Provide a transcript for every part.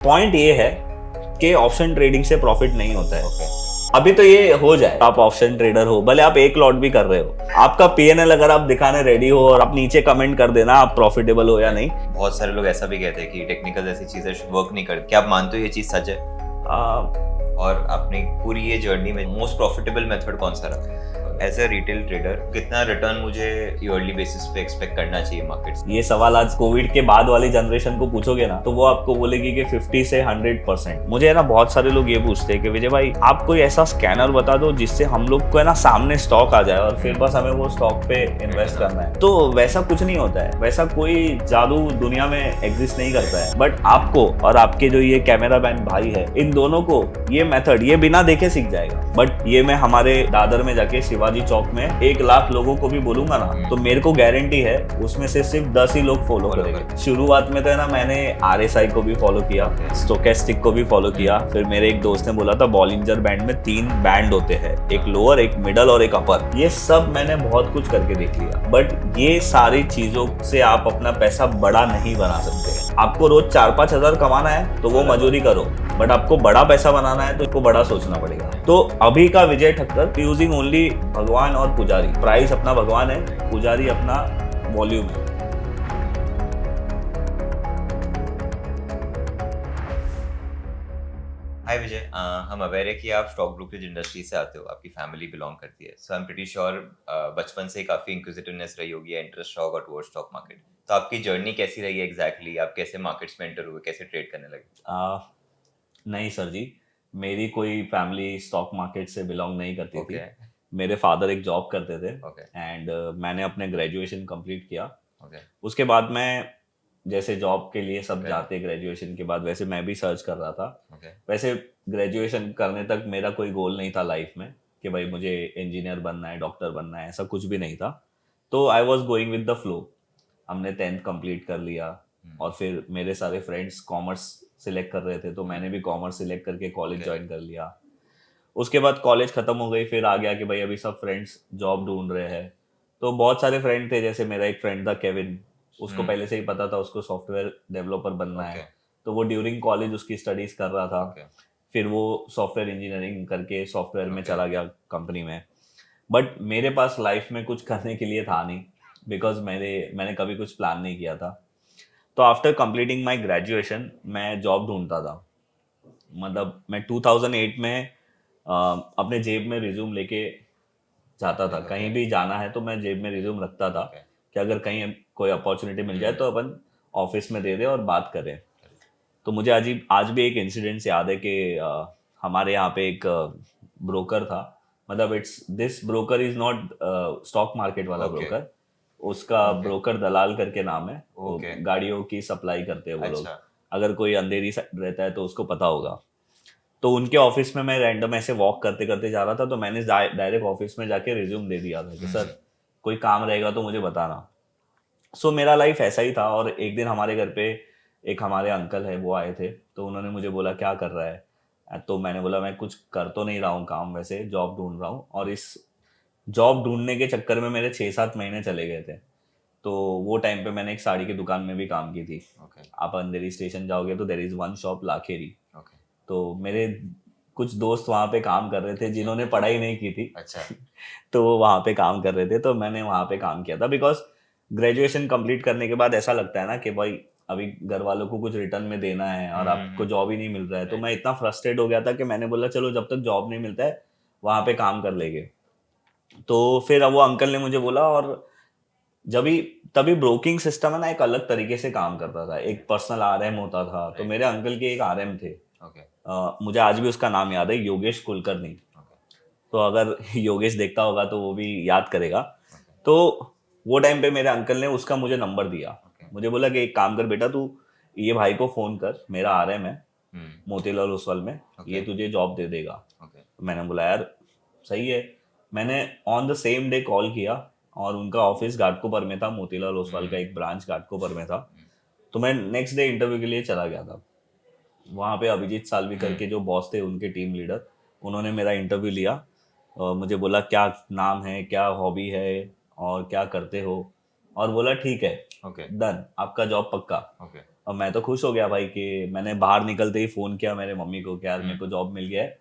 Point ये है कि ऑप्शन ट्रेडिंग से प्रॉफिट नहीं होता है। ओके। अभी तो ये हो जाए, आप ऑप्शन ट्रेडर हो, भले आप एक लॉट भी कर रहे हो, आपका पीएनएल अगर आप दिखाने रेडी हो और आप नीचे कमेंट कर देना आप प्रॉफिटेबल हो या नहीं। बहुत सारे लोग ऐसा भी कहते हैं कि टेक्निकल जैसी चीजें वर्क नहीं करती। क्या आप मानते हो ये चीज सच है? और अपनी पूरी ये जर्नी में मोस्ट प्रॉफिटेबल मेथड कौन सा रहा? एज ए रिटेल ट्रेडर कितना रिटर्न मुझे ईयरली बेसिस पे एक्सपेक्ट करना चाहिए मार्केट से? ये सवाल आज कोविड के बाद वाली जनरेशन को पूछोगे ना तो वो आपको बोलेगी कि 50 से 100%। मुझे है ना बहुत सारे लोग ये पूछते हैं कि विजय भाई आप कोई ऐसा स्कैनर बता दो जिससे हम लोग को है ना सामने स्टॉक आ जाए और फिर बस हमें वो स्टॉक पे इन्वेस्ट करना है। तो वैसा कुछ नहीं होता है, वैसा कोई जादू दुनिया में एग्जिस्ट नहीं करता है। बट आपको और आपके जो ये कैमरा मैन भाई है, इन दोनों को ये मेथड ये बिना देखे सीख जाएगा। बट ये मैं हमारे दादर में जाके शिवाजी चौक में 1 लाख लोगों को भी बोलूंगा ना तो मेरे को गारंटी है उसमें से सिर्फ 10 ही लोग फॉलो करेंगे। शुरुआत में तो है ना मैंने आरएसआई को भी फॉलो किया, स्टोकेस्टिक को भी फॉलो किया। फिर मेरे एक दोस्त ने बोला था बॉलिंजर बैंड में 3 बैंड होते हैं, एक लोअर, एक मिडल और एक अपर। ये सब मैंने बहुत कुछ करके देख लिया। बट ये सारी चीजों से आप अपना पैसा बड़ा नहीं बना सकते। आपको रोज 4-5 हजार कमाना है तो वो मजदूरी करो, बट आपको बड़ा पैसा बनाना है तो इसको बड़ा सोचना पड़ेगा। तो अभी का विजय ठक्कर यूजिंग ओनली भगवान और पुजारी। प्राइस अपना भगवान है, पुजारी अपना वॉल्यूम है। हाय विजय, हम अवेयर है कि आप स्टॉक ब्रोकरेज इंडस्ट्री से आते हो, आपकी फैमिली बिलोंग करती है। सो आई एम प्रीटी श्योर बचपन से काफी इंक्विजिटिवनेस रही होगी, इंटरेस्ट रहा होगा टुवर्ड्स स्टॉक मार्केट। तो आपकी जर्नी कैसी रही है एग्जैक्टली? आप कैसे मार्केट्स में एंटर हुए, कैसे ट्रेड करने लगे? नहीं सर जी, मेरी कोई फैमिली स्टॉक मार्केट से बिलोंग नहीं करती ओके। थी। मेरे फादर एक जॉब करते थे ओके। एंड मैंने अपने ग्रेजुएशन कंप्लीट किया। ओके। उसके बाद मैं जैसे जॉब के लिए सब Okay. जाते ग्रेजुएशन के बाद, वैसे मैं भी सर्च कर रहा था। ओके। वैसे ग्रेजुएशन करने तक मेरा कोई गोल नहीं था लाइफ में कि भाई मुझे इंजीनियर बनना है, डॉक्टर बनना है, ऐसा कुछ भी नहीं था। तो I was going with the flow. हमने 10th कंप्लीट कर लिया और फिर मेरे सारे फ्रेंड्स कॉमर्स सिलेक्ट कर रहे थे तो मैंने भी कॉमर्स सिलेक्ट करके कॉलेज Okay. ज्वाइन कर लिया। उसके बाद कॉलेज खत्म हो गई, फिर आ गया कि भाई अभी सब फ्रेंड्स जॉब ढूंढ रहे हैं। तो बहुत सारे फ्रेंड थे, जैसे मेरा एक फ्रेंड था केविन, उसको पहले से ही पता था उसको सॉफ्टवेयर डेवलपर बनना है। Okay. तो वो ड्यूरिंग कॉलेज उसकी स्टडीज कर रहा था। Okay. फिर वो सॉफ्टवेयर इंजीनियरिंग करके सॉफ्टवेयर में Okay. चला गया कंपनी में। बट मेरे पास लाइफ में कुछ करने के लिए था नहीं, बिकॉज मैंने कभी कुछ प्लान नहीं किया था। तो आफ्टर कंप्लीटिंग माई ग्रेजुएशन मैं जॉब ढूंढता था। मतलब मैं 2008 में अपने जेब में रिज्यूम लेके जाता था। कहीं भी जाना है तो मैं जेब में रिज्यूम रखता था Okay. कि अगर कहीं कोई अपॉर्चुनिटी मिल जाए तो अपन ऑफिस में दे दे और बात करें। तो मुझे आज भी एक इंसिडेंस याद है कि हमारे यहाँ पे एक ब्रोकर था। मतलब it's this broker is not stock market वाला Okay. ब्रोकर, उसका Okay. ब्रोकर दलाल करके नाम है। वो Okay. गाड़ियों की सप्लाई करते हैं वो लोग। अच्छा। अगर कोई अंधेरी साइड रहता है तो उसको पता होगा। तो उनके ऑफिस में मैं रैंडम ऐसे वॉक करते करते जा रहा था तो मैंने डायरेक्ट ऑफिस में जाके रिज्यूम दे दिया था कि सर कोई काम रहेगा तो मुझे बताना। सो मेरा लाइफ ऐसा ही था। और एक दिन हमारे घर पे एक हमारे अंकल है वो आए थे, तो उन्होंने मुझे बोला क्या कर रहा है। तो मैंने बोला मैं कुछ कर तो नहीं रहा हूँ काम, वैसे जॉब ढूंढ रहा हूँ। और इस जॉब ढूंढने के चक्कर में मेरे 6-7 महीने चले गए थे। तो वो टाइम पे मैंने एक साड़ी की दुकान में भी काम की थी। Okay. आप अंधेरी स्टेशन जाओगे तो there is one shop Lakheri. Okay. तो मेरे कुछ दोस्त वहाँ पे काम कर रहे थे जिन्होंने पढ़ाई नहीं की थी। अच्छा। तो वो वहाँ पे काम कर रहे थे तो मैंने वहाँ पे काम किया था। बिकॉज ग्रेजुएशन कंप्लीट करने के बाद ऐसा लगता है ना कि भाई अभी घर वालों को कुछ रिटर्न में देना है और आपको जॉब ही नहीं मिल रहा है। तो मैं इतना फ्रस्ट्रेट हो गया था कि मैंने बोला चलो जब तक जॉब नहीं मिलता है वहाँ पे काम कर लेंगे। तो फिर अब वो अंकल ने मुझे बोला, और जब भी तभी ब्रोकिंग सिस्टम है ना एक अलग तरीके से काम करता था। एक पर्सनल आरएम होता था। तो मेरे अंकल के एक आरएम थे। Okay. मुझे आज भी उसका नाम याद है, योगेश कुलकर्णी। Okay. तो अगर योगेश देखता होगा तो वो भी याद करेगा। तो वो टाइम पे मेरे अंकल ने उसका मुझे नंबर दिया। Okay. मुझे बोला कि एक काम कर बेटा, तू ये भाई को फोन कर, मेरा आरएम है Hmm. मोतीलाल ओसवाल में, ये Okay. तुझे जॉब दे देगा। Okay. मैंने बोला यार सही है। मैंने on the same day call किया और उनका ऑफिस घाटकोपर में था, मोतीलाल ओसवाल का एक ब्रांच घाटकोपर में था। तो मैं नेक्स्ट डे इंटरव्यू के लिए चला गया था। वहाँ पे अभिजीत सालवी करके जो बॉस थे उनके टीम लीडर, उन्होंने मेरा इंटरव्यू लिया और मुझे बोला क्या नाम है, क्या हॉबी है और क्या करते हो। और बोला ठीक है, ओके डन, आपका जॉब पक्का। ओके और मैं तो खुश हो गया भाई कि मैंने बाहर निकलते ही फोन किया मेरे मम्मी को कि यार मेरे को जॉब मिल गया है।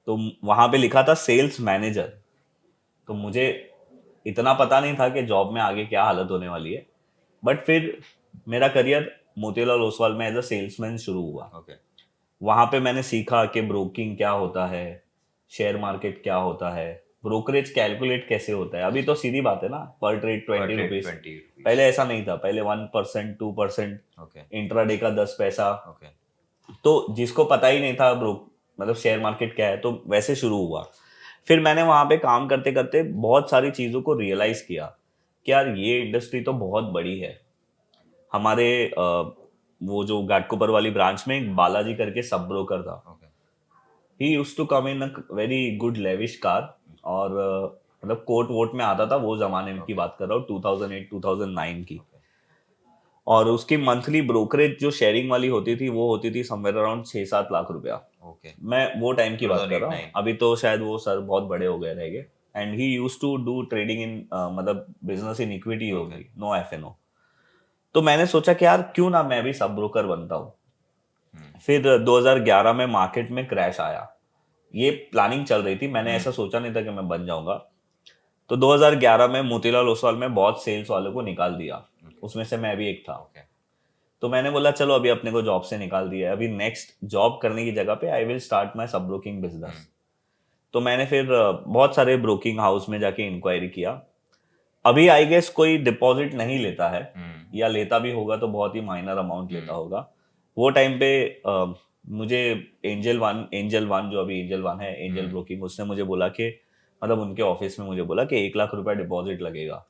तो वहां पे लिखा था सेल्स मैनेजर। तो मुझे इतना पता नहीं था कि जॉब में आगे क्या हालत होने वाली है, बट फिर मेरा करियर मोतीलाल ओसवाल में एज अ सेल्समैन शुरू हुआ। ओके वहां पे मैंने सीखा कि ब्रोकिंग क्या होता है, शेयर मार्केट क्या होता है, ब्रोकरेज कैलकुलेट कैसे होता है। अभी तो सीधी बात है ना, पर ट्रेड पर 20 रुपीज। 20 रुपीज। पहले ऐसा नहीं था, पहले 1%, 2%, ओके इंट्राडे का 10 पैसा। ओके तो जिसको पता ही नहीं था ब्रो मतलब शेयर मार्केट क्या है, तो वैसे शुरू हुआ। फिर मैंने वहां पे काम करते करते बहुत सारी चीजों को रियलाइज किया कि यार ये इंडस्ट्री तो बहुत बड़ी है। हमारे वो जो घाटकोपर वाली ब्रांच में एक बालाजी करके सब ब्रोकर था। Okay he used to come in a very good lavish car. और मतलब कोर्ट वोट में आता था, वो जमाने की ओके बात कर रहा हूँ, 2008 2009 की। ओके और उसकी मंथली ब्रोकरेज जो शेयरिंग वाली होती थी वो होती थी समवेयर अराउंड 6-7 लाख रुपया। ओके मैं वो टाइम की बात कर रहा हूँ, 2008-9। अभी तो शायद वो सर बहुत बड़े हो गए रहेंगे। And he used to do trading in मतलब बिजनेस इन इक्विटी ओके होगी, नो एफएनओ। तो मैंने सोचा कि यार क्यों ना मैं भी सब ब्रोकर बनता हूँ। फिर 2011 में मार्केट में क्रैश आया। ये प्लानिंग चल रही थी, मैंने ऐसा सोचा नहीं था कि मैं बन जाऊंगा। तो 2011 में मोतीलाल ओसवाल में बहुत सेल्स वालों को निकाल दिया, उसमें से मैं भी एक था। ओके तो मैंने बोला चलो अभी अपने को जॉब से निकाल दिया है, अभी नेक्स्ट जॉब करने की जगह पे आई विल स्टार्ट माय सब ब्रोकिंग बिजनेस। तो मैंने फिर बहुत सारे ब्रोकिंग हाउस में जाके इंक्वायरी किया। अभी आई गेस कोई डिपॉजिट नहीं लेता है, या लेता भी होगा तो बहुत ही माइनर अमाउंट लेता होगा। वो टाइम पे मुझे एंजल वन जो अभी एंजल वन है, एंजल ब्रोकिंग, उसने मुझे बोला कि मतलब उनके ऑफिस में मुझे बोला कि 1 लाख रुपया डिपॉजिट लगेगा।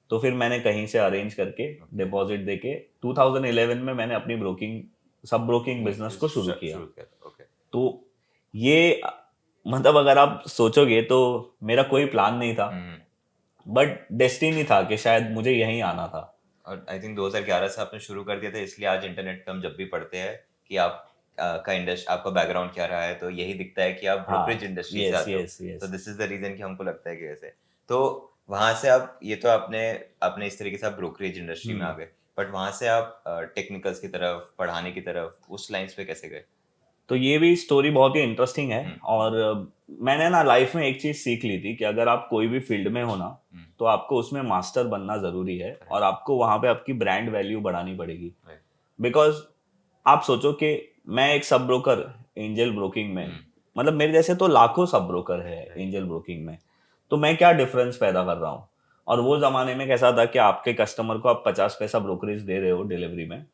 तो फिर मैंने कहीं से अरेंज करके डिपॉजिट देके 2011 में मैंने अपनी ब्रोकिंग सब ब्रोकिंग बिजनेस को शुरू किया। शुरू किया ओके तो ये मतलब अगर आप सोचोगे तो मेरा कोई प्लान नहीं था, बट डेस्टिनी था कि शायद मुझे यहीं आना था। और आई थिंक 2011 से आपने शुरू कर दिया था, इसलिए आज इंटरनेट पे हम जब भी पढ़ते हैं कि आप का इंडस्ट्री, आपका बैकग्राउंड क्या रहा है, तो यही दिखता है कि आप ब्रोकरेज हाँ, इंडस्ट्री से यस आते हो। यस तो yes. This is the reason कि हमको लगता है कि वैसे। तो वहां से आप, ये तो आपने आपने इस तरीके से आप ब्रोकरेज इंडस्ट्री में आ गए, बट वहां से आप टेक्निकल्स की तरफ, पढ़ाने की तरफ, उस लाइंस पे कैसे गए? तो ये भी स्टोरी बहुत ही इंटरेस्टिंग है। हम्म और मैंने ना लाइफ में एक चीज सीख ली थी कि अगर आप कोई भी फील्ड में हो ना, हम्म तो आपको उसमें मास्टर बनना जरूरी है, और आपको वहां पे आपकी ब्रांड वैल्यू बढ़ानी पड़ेगी। राइट बिकॉज आप सोचो कि मैं एक सब ब्रोकर एंजल ब्रोकिंग में, मतलब मेरे जैसे तो लाखों सब ब्रोकर है एंजल ब्रोकिंग में, तो मैं क्या डिफरेंस पैदा कर रहा हूँ। और वो जमाने में कैसा था कि आपके कस्टमर को आप 50 पैसा ब्रोकरेज दे रहे हो डिलीवरी में,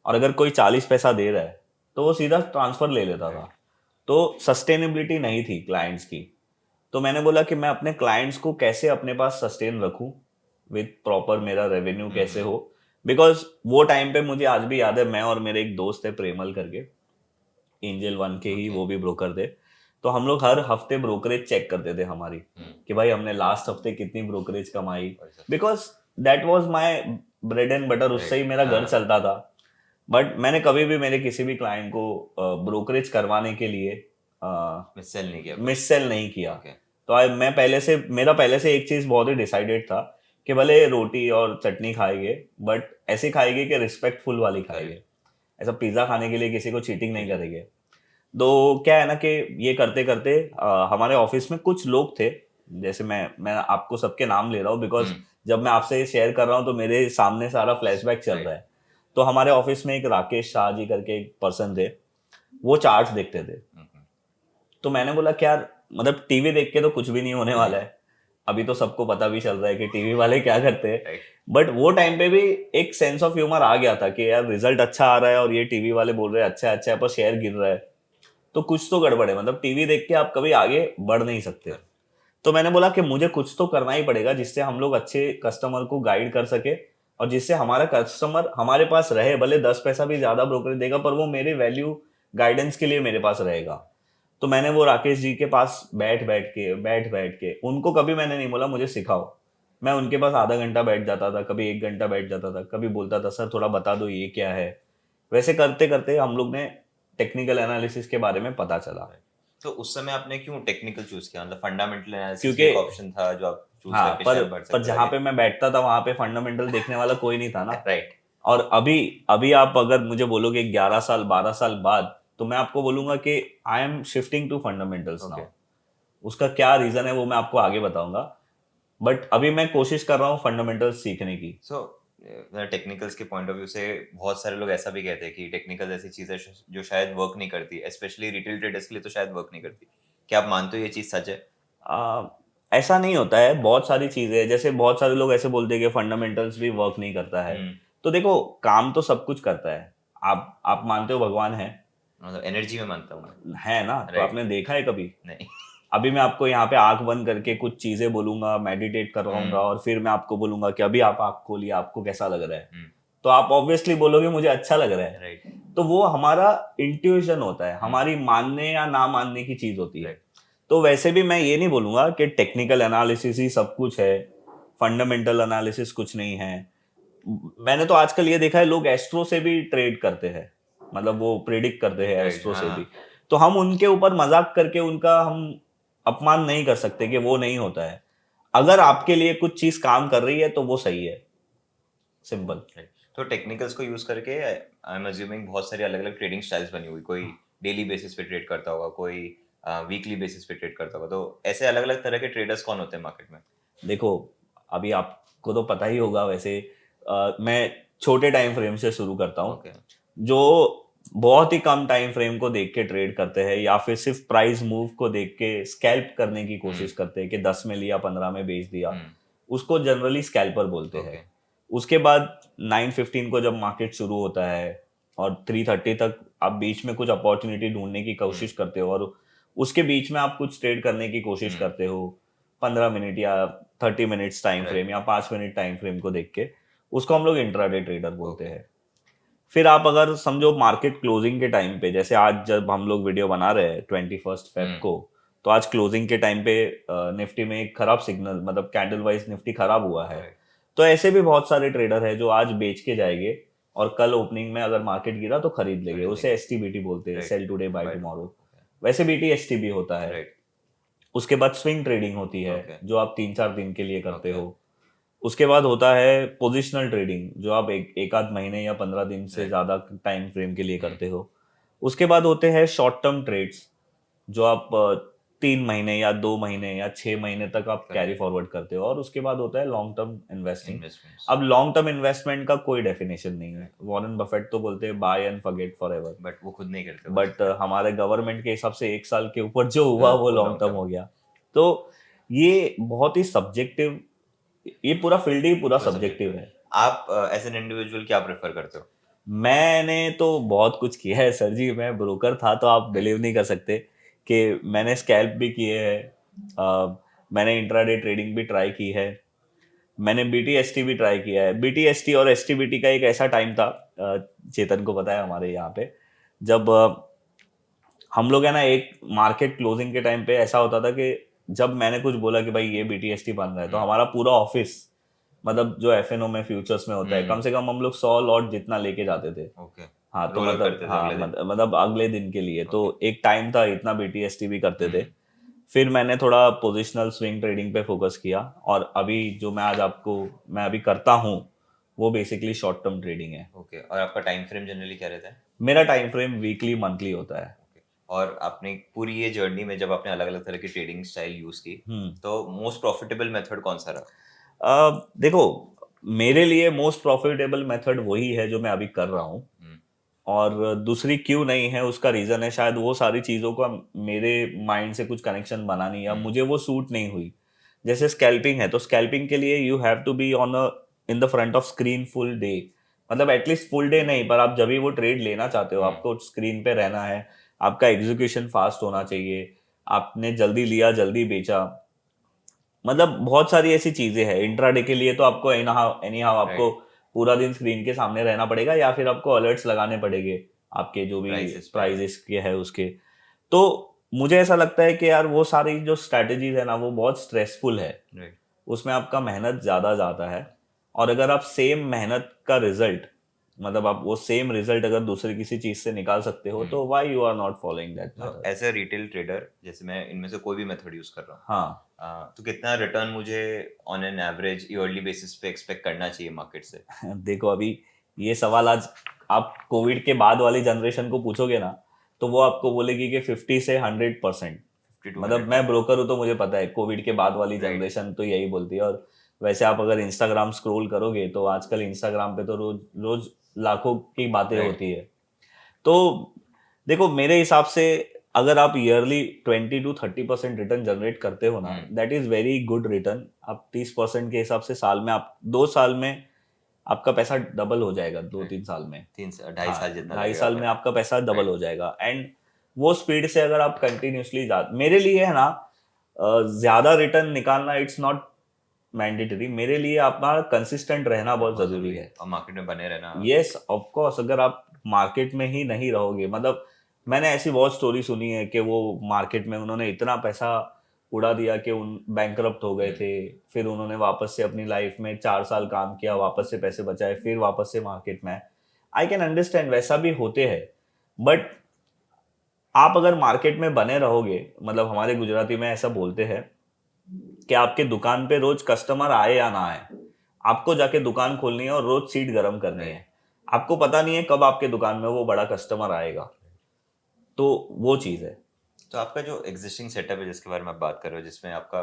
और अगर कोई 40 पैसा दे रहा है तो वो सीधा ट्रांसफर ले लेता था। तो सस्टेनेबिलिटी नहीं थी क्लाइंट्स की। तो मैंने बोला कि मैं अपने क्लाइंट्स को कैसे अपने पास सस्टेन रखूं विद प्रॉपर, मेरा रेवेन्यू कैसे हो। बिकॉज वो टाइम पे मुझे आज भी याद है, मैं और मेरे एक दोस्त है प्रेमल करके, एंजल वन के ही, ओके वो भी ब्रोकर थे। तो हम लोग हर हफ्ते ब्रोकरेज चेक करते थे हमारी, कि भाई हमने लास्ट हफ्ते कितनी ब्रोकरेज कमाई। Because that was my bread and butter, उससे ही राइट मेरा घर हाँ चलता था। बट मैंने कभी भी मेरे किसी भी क्लाइंट को ब्रोकरेज करवाने के लिए मिस सेल नहीं किया कुछ। मिस सेल नहीं किया। ओके तो मैं पहले से, मेरा पहले से एक चीज बहुत ही डिसाइडेड था कि भले रोटी और चटनी खाएंगे, बट ऐसी खाएंगे कि रिस्पेक्टफुल वाली खाएंगे। करेक्ट ऐसा पिज्जा खाने के लिए किसी को चीटिंग नहीं चीटिंग करेंगे। तो क्या है ना कि ये करते करते हमारे ऑफिस में कुछ लोग थे, जैसे मैं आपको सबके नाम ले रहा हूँ बिकॉज जब मैं आपसे ये शेयर कर रहा हूँ तो मेरे सामने सारा फ्लैशबैक चल रहा राइट है। तो हमारे ऑफिस में एक राकेश शाह जी करके एक पर्सन थे, वो चार्ट्स देखते थे। तो मैंने बोला कि यार मतलब टीवी देख के तो कुछ भी नहीं होने वाला है, अभी तो सबको पता भी चल रहा है कि टीवी वाले क्या करते हैं। राइट बट वो टाइम पे भी एक सेंस ऑफ ह्यूमर आ गया था कि यार रिजल्ट अच्छा आ रहा है और ये टीवी वाले बोल रहे हैं अच्छा है, पर शेयर गिर रहा है, तो कुछ तो गड़बड़ है। मतलब टीवी देख के आप कभी आगे बढ़ नहीं सकते। तो मैंने बोला कि मुझे कुछ तो करना ही पड़ेगा जिससे हम लोग अच्छे कस्टमर को गाइड कर सके, और जिससे हमारा कस्टमर हमारे पास रहे, भले 10 पैसा भी ज्यादा ब्रोकरेज देगा पर वो मेरे वैल्यू गाइडेंस के लिए मेरे पास रहेगा। तो मैंने वो राकेश जी के पास बैठ बैठ के उनको कभी मैंने नहीं बोला मुझे सिखाओ। मैं उनके पास आधा घंटा बैठ जाता था, कभी 1 घंटा बैठ जाता था, कभी बोलता था सर थोड़ा बता दो ये क्या है। वैसे करते करते हम लोग ने टेक्निकल एनालिसिस के बारे में पता चला। तो उस समय आपने क्यों टेक्निकल चूज किया, मतलब फंडामेंटल एनालिसिस भी क्योंकि एक ऑप्शन था जो आप चूज हाँ, करके शायद बढ़ पर सकते जहाँ आगे। पे मैं बैठता था वहां पे फंडामेंटल देखने वाला कोई नहीं था ना। राइट। और अभी अभी आप अगर मुझे बोलोगे 11 साल 12 साल बाद, तो मैं आपको बोलूंगा कि I am shifting to fundamentals okay. Now. उसका क्या रीजन है वो मैं आपको आगे बताऊंगा, बट अभी मैं कोशिश कर रहा हूँ फंडामेंटल्स सीखने की। सो टेक्निकल्स के पॉइंट ऑफ व्यू से बहुत सारे लोग ऐसा भी कहते हैं कि टेक्निकल ऐसी चीज है जो शायद वर्क नहीं करती, स्पेशली रिटेल ट्रेडर्स के लिए तो शायद वर्क नहीं करती। क्या आप मानते हो ये चीज सच है? आ, ऐसा नहीं होता है, बहुत सारी चीजें हैं। जैसे बहुत सारे लोग ऐसे बोलते हैं कि फंडामेंटल्स भी वर्क नहीं करता है। हम्म। तो देखो, काम तो सब कुछ करता है। आप मानते हो भगवान है? मतलब एनर्जी में मानता हूँ मैं। है ना? तो राइट। आपने देखा है कभी? नहीं। अभी मैं आपको यहाँ पे आंख बंद करके कुछ चीजें बोलूंगा, मेडिटेट करवाऊंगा, हम्म। और फिर मैं आपको बोलूंगा कि अभी आप आंख खोलिए, आपको कैसा लग रहा है? हम्म। तो आप ऑब्वियसली बोलोगे मुझे अच्छा लग रहा है। राइट। तो वो हमारा इंट्यूशन होता है, हम्म। हमारी मानने या ना मानने की चीज होती है। राइट। तो वैसे भी मैं ये नहीं बोलूंगा कि टेक्निकल एनालिसिस ही सब कुछ है, फंडामेंटल एनालिसिस कुछ नहीं है। मैंने तो आजकल ये देखा है, लोग एस्ट्रो से भी ट्रेड करते हैं, मतलब वो प्रेडिक्ट करते हैं राइट। एस्ट्रो हाँ से हाँ। भी। तो हम उनके ऊपर मजाक करके उनका हम अपमान नहीं कर सकते कि वो नहीं होता है। अगर आपके लिए कुछ चीज काम कर रही है तो वो सही है, सिंपल। राइट। तो टेक्निकल्स को यूज करके आई एम अज्यूमिंग बहुत सारी अलग अलग ट्रेडिंग स्टाइल्स बनी हुई, कोई डेली बेसिस पे ट्रेड करता होगा, कोई वीकली बेसिस पे ट्रेड करता होगा, तो ऐसे अलग अलग तरह के ट्रेडर्स कौन होते हैं मार्केट में? देखो, अभी आपको तो पता ही होगा वैसे। मैं छोटे टाइम फ्रेम से शुरू करता हूँ। ओके। जो बहुत ही कम टाइम फ्रेम को देख के ट्रेड करते हैं, या फिर सिर्फ प्राइस मूव को देख के स्कैल्प करने की कोशिश करते हैं कि 10 में लिया 15 में बेच दिया, हम्म। उसको जनरली स्कैल्पर बोलते हैं। ओके। उसके बाद 9:15 को जब मार्केट शुरू होता है और 3:30 तक आप बीच में कुछ अपॉर्चुनिटी ढूंढने की कोशिश करते हो, और उसके बीच में आप कुछ ट्रेड करने की कोशिश हम्म। करते हो 15 मिनट या 30 मिनट्स टाइम फ्रेम राइट। या 5 मिनट टाइम फ्रेम को देख के, उसको हम लोग इंट्राडे ट्रेडर बोलते ओके। हैं। फिर आप अगर समझो मार्केट क्लोजिंग के टाइम पे, जैसे आज जब हम लोग वीडियो बना रहे हैं 21 फेब हम्म। को, तो आज क्लोजिंग के टाइम पे निफ्टी में एक खराब सिग्नल, मतलब कैंडल वाइज निफ्टी खराब हुआ है। राइट। तो ऐसे भी बहुत सारे ट्रेडर है जो आज बेच के जाएंगे, और कल ओपनिंग में अगर मार्केट गिरा तो खरीद लेंगे। खरीद उसे लेंगे। एसटीबीटी बोलते हैं, right. Sell today buy buy tomorrow. Tomorrow. वैसे बीटीएसटी भी होता है। राइट। उसके बाद स्विंग ट्रेडिंग होती है, ओके। जो आप 3-4 दिन के लिए करते ओके। हो। उसके बाद होता है पोजिशनल ट्रेडिंग, जो आप एक आध महीने या 15 दिन से राइट। ज्यादा टाइम फ्रेम के लिए हम्म। करते हो। उसके बाद होते हैं शॉर्ट टर्म ट्रेड्स, जो आप 3 महीने या 2 महीने या 6 महीने तक आप कैरी करेक्ट। फॉरवर्ड करते हो। और उसके बाद होता है लॉन्ग टर्म इन्वेस्टिंग। इन्वेस्टमेंट्स। अब लॉन्ग टर्म इन्वेस्टमेंट का कोई डेफिनेशन नहीं है। वॉरेन बफेट तो बोलते हैं buy and forget forever, but वो खुद नहीं करते बस। बट हमारे गवर्नमेंट के हिसाब से 1 साल के ऊपर जो हुआ वो वो लॉन्ग लॉन्ग टर्म टर्म हो हो गया। तो ये बहुत ही सब्जेक्टिव, ये पूरा फील्ड ही पूरा पूरा सब्जेक्टिव सब्जेक्टिव है। है। आप एज एन इंडिविजुअल क्या प्रेफर करते हो? मैंने तो बहुत कुछ किया है सर जी। मैं ब्रोकर था, तो आप बिलीव नहीं कर सकते कि मैंने स्कैल्प भी किए हैं, मैंने इंट्राडे ट्रेडिंग भी ट्राई की है, मैंने बीटीएसटी भी ट्राई किया है। बीटीएसटी और एसटीबीटी का एक ऐसा टाइम था, चेतन को पता है, हमारे यहाँ पे जब हम लोग है ना, एक मार्केट क्लोजिंग के टाइम पे ऐसा होता था कि जब मैंने कुछ बोला कि भाई ये बीटीएसटी बन रहा है, तो हम्म। हमारा पूरा ऑफिस, मतलब जो एफएनओ में फ्यूचर्स में होता है, कम से कम हम लोग 100 लॉट जितना लेके जाते थे। ओके। हाँ, तो रोल मतलब करते थे हाँ, अगले दिन। मतलब अगले दिन के लिए तो ओके। एक टाइम था, इतना बीटीएसटी भी करते थे। हम्म। फिर मैंने थोड़ा पोजिशनल स्विंग ट्रेडिंग पे फोकस किया, और अभी जो मैं अभी करता हूँ, वो बेसिकली शॉर्ट टर्म ट्रेडिंग है। ओके। और आपका टाइम फ्रेम जनरली क्या रहता है? मेरा टाइम फ्रेम वीकली मंथली होता है। ओके। और आपने पूरी ये जर्नी में जब आपने अलग अलग तरह की ट्रेडिंग स्टाइल यूज की, हम्म। तो मोस्ट प्रॉफिटेबल मेथड कौन सा रहा? देखो, मेरे लिए मोस्ट प्रॉफिटेबल मेथड वही है जो मैं अभी कर रहा हूँ। हम्म। और दूसरी क्यों नहीं है, उसका रीजन है शायद वो सारी चीजों का मेरे माइंड से कुछ कनेक्शन बना नहीं, या हम्म। मुझे वो सूट नहीं हुई। जैसे स्कैल्पिंग है, तो स्कैल्पिंग के लिए you have to be on in the front of screen full day. मतलब एटलीस्ट फुल डे नहीं, पर आप जब भी वो ट्रेड लेना चाहते हो, हम्म। आपको स्क्रीन पे रहना है। आपका एग्जीक्यूशन फास्ट होना चाहिए। आपने जल्दी लिया जल्दी बेचा, मतलब बहुत सारी ऐसी चीजें हैं। इंट्राडे के लिए तो आपको एनी हाउ आपको राइट। पूरा दिन स्क्रीन के सामने रहना पड़ेगा, या फिर आपको अलर्ट्स लगाने पड़ेंगे आपके जो भी प्राइसेस पे। प्राइजेस के है उसके। तो मुझे ऐसा लगता है कि यार वो सारी जो स्ट्रैटेजीज है ना, वो बहुत स्ट्रेसफुल है। राइट। उसमें आपका मेहनत ज्यादा जाता है, और अगर आप सेम मेहनत का रिजल्ट मतलब आप वो सेम रिजल्ट अगर दूसरे किसी चीज से निकाल सकते हो तो why you are not following that तो method. As a retail trader, जैसे मैं इनमें से कोई भी मेथड यूज कर रहा हूँ, हाँ तो कितना रिटर्न मुझे on an average yearly basis पे एक्सपेक्ट करना चाहिए मार्केट से? देखो अभी ये सवाल आज आप कोविड के बाद वाली जनरेशन को पूछोगे ना तो वो आपको बोलेगी कि 50 से 100%। 50 to 100 मतलब मैं percent ब्रोकर हूँ तो मुझे पता है कोविड के बाद वाली राइट। जनरेशन तो यही बोलती है। और वैसे आप अगर इंस्टाग्राम स्क्रॉल करोगे तो आजकल इंस्टाग्राम पे तो रोज रोज लाखों की बातें राइट। होती है। तो देखो मेरे हिसाब से अगर आप ईयरली 20 to 30% रिटर्न जनरेट करते हो ना that is very good return. आप 30% के हिसाब से साल में आप 2 साल में आपका पैसा डबल हो जाएगा, दो राइट। तीन साल में। 3 से 2.5 साल हाँ जितना 2.5 साल लगेगा में फिर। आपका पैसा डबल राइट। हो जाएगा। एंड वो स्पीड से अगर आप कंटिन्यूसली जा मेरे लिए है ना ज्यादा रिटर्न निकालना इट्स नॉट मैंडेटरी। मेरे लिए अपना कंसिस्टेंट रहना बहुत बहुत जरूरी जरूरी है है। और मार्केट में बने रहना। यस ऑफ कोर्स अगर आप मार्केट में ही नहीं रहोगे मतलब मैंने ऐसी बहुत स्टोरी सुनी है कि वो मार्केट में उन्होंने इतना पैसा उड़ा दिया कि उन बैंकरप्ट हो गए थे। फिर उन्होंने वापस से अपनी लाइफ में 4 साल काम किया, वापस से पैसे बचाए, फिर वापस से मार्केट में। आई कैन अंडरस्टैंड वैसा भी होते हैं। बट आप अगर मार्केट में बने रहोगे मतलब हमारे गुजराती में ऐसा बोलते हैं कि आपके दुकान पे रोज कस्टमर आए या ना आए, आपको जाके दुकान खोलनी है और रोज सीट गर्म करनी राइट। है। आपको पता नहीं है कब आपके दुकान में वो बड़ा कस्टमर आएगा। तो वो चीज है। तो आपका जो एग्जिस्टिंग सेटअप है जिसके बारे में आप बात कर रहे हो, जिसमें आपका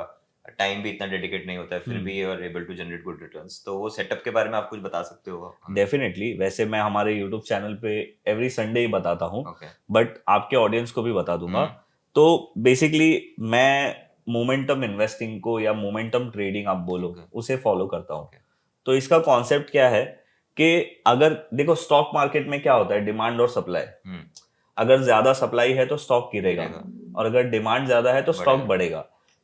टाइम भी इतना डेडिकेट नहीं होता है, फिर भी you are able to generate good returns, तो वो सेटअप के बारे में आप कुछ बता सकते हो हमें? डेफिनेटली वैसे मैं हमारे यूट्यूब चैनल पे एवरी संडे ही बताता हूँ। ओके। बट आपके ऑडियंस को भी बता दूंगा। हम्म। तो बेसिकली मैं मोमेंटम इन्वेस्टिंग को या मोमेंटम ट्रेडिंग आप बोलो ओके। उसे फॉलो करता हूँ। ओके। तो इसका कॉन्सेप्ट क्या है कि अगर देखो स्टॉक मार्केट में क्या होता है डिमांड और सप्लाई। हम्म। अगर ज्यादा सप्लाई है तो स्टॉक गिरेगा गिरेगा। और अगर डिमांड ज्यादा है तो स्टॉक बढ़ेगा। बढ़ेगा।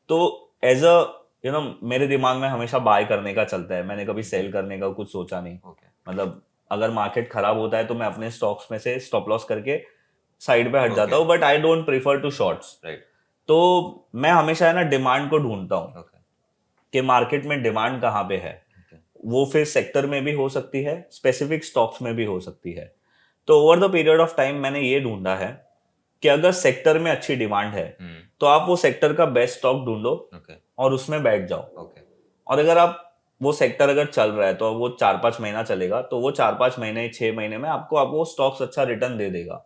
तो एज अ मेरे दिमाग में हमेशा बाय करने का चलता है, मैंने कभी सेल करने का कुछ सोचा नहीं। ओके। मतलब अगर मार्केट खराब होता है तो मैं अपने स्टॉक्स में से स्टॉप लॉस करके साइड पे हट जाता ओके। हूँ, but I don't prefer to shorts. Right. तो मैं हमेशा है ना डिमांड को ढूंढता हूँ ओके। कि मार्केट में डिमांड कहाँ पे है। ओके। वो फिर सेक्टर में भी हो सकती है, स्पेसिफिक स्टॉक्स में भी हो सकती है। तो over the period of time मैंने ये ढूंढा है कि अगर सेक्टर में अच्छी डिमांड है तो आप वो सेक्टर का बेस्ट स्टॉक ढूंढो ओके। और उसमें बैठ जाओ। ओके। और अगर आप वो सेक्टर अगर चल रहा है तो वो 4-5 महीना चलेगा तो वो 4-5 महीने 6 महीने में आपको आप वो स्टॉक्स अच्छा रिटर्न दे देगा।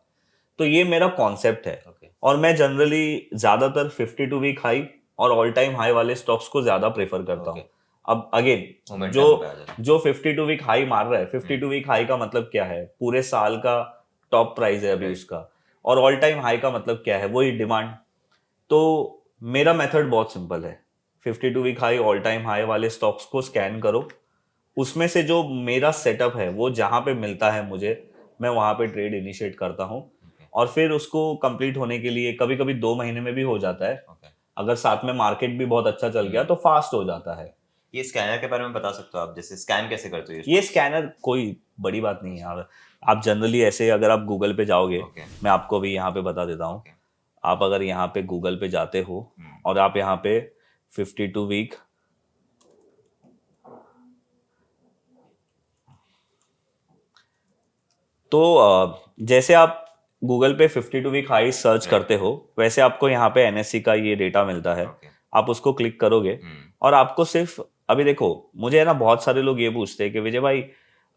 तो ये मेरा कॉन्सेप्ट है। ओके। और मैं जनरली ज्यादातर 52 वीक हाई और ऑल टाइम हाई वाले स्टॉक्स को ज्यादा प्रेफर करता ओके। हूँ। अब अगेन जो मोमेंटम पे आ जाए। जो 52 वीक हाई मार रहा है, 52 वीक हाई का मतलब क्या है, पूरे साल का टॉप प्राइस है अभी राइट। उसका। और ऑल टाइम हाई का मतलब क्या है, वही डिमांड। तो मेरा मेथड बहुत सिंपल है। 52 week high all time high वाले स्टॉक्स को स्कैन करो, उसमें से जो मेरा सेटअप है वो जहां पे मिलता है मुझे, मैं वहां पे ट्रेड इनिशिएट करता हूँ। ओके। और फिर उसको कंप्लीट होने के लिए कभी कभी 2 महीने में भी हो जाता है। ओके। अगर साथ में मार्केट भी बहुत अच्छा चल गया तो फास्ट हो जाता है। ये स्कैनर के बारे में बता सकते हो आप, जैसे स्कैन कैसे करते हो ये ये स्टॉक्स? स्कैनर कोई बड़ी बात नहीं है यार। आप जनरली ऐसे अगर आप गूगल पे जाओगे, ओके। मैं आपको अभी यहाँ पे बता देता हूँ। ओके। आप अगर यहाँ पे गूगल पे जाते हो और आप यहाँ पे 52 वीक, तो जैसे आप गूगल पे 52 वीक हाई सर्च राइट। करते हो वैसे आपको यहाँ पे एनएससी का ये डेटा मिलता है। ओके। आप उसको क्लिक करोगे और आपको सिर्फ अभी देखो मुझे है ना बहुत सारे लोग ये पूछते हैं कि विजय भाई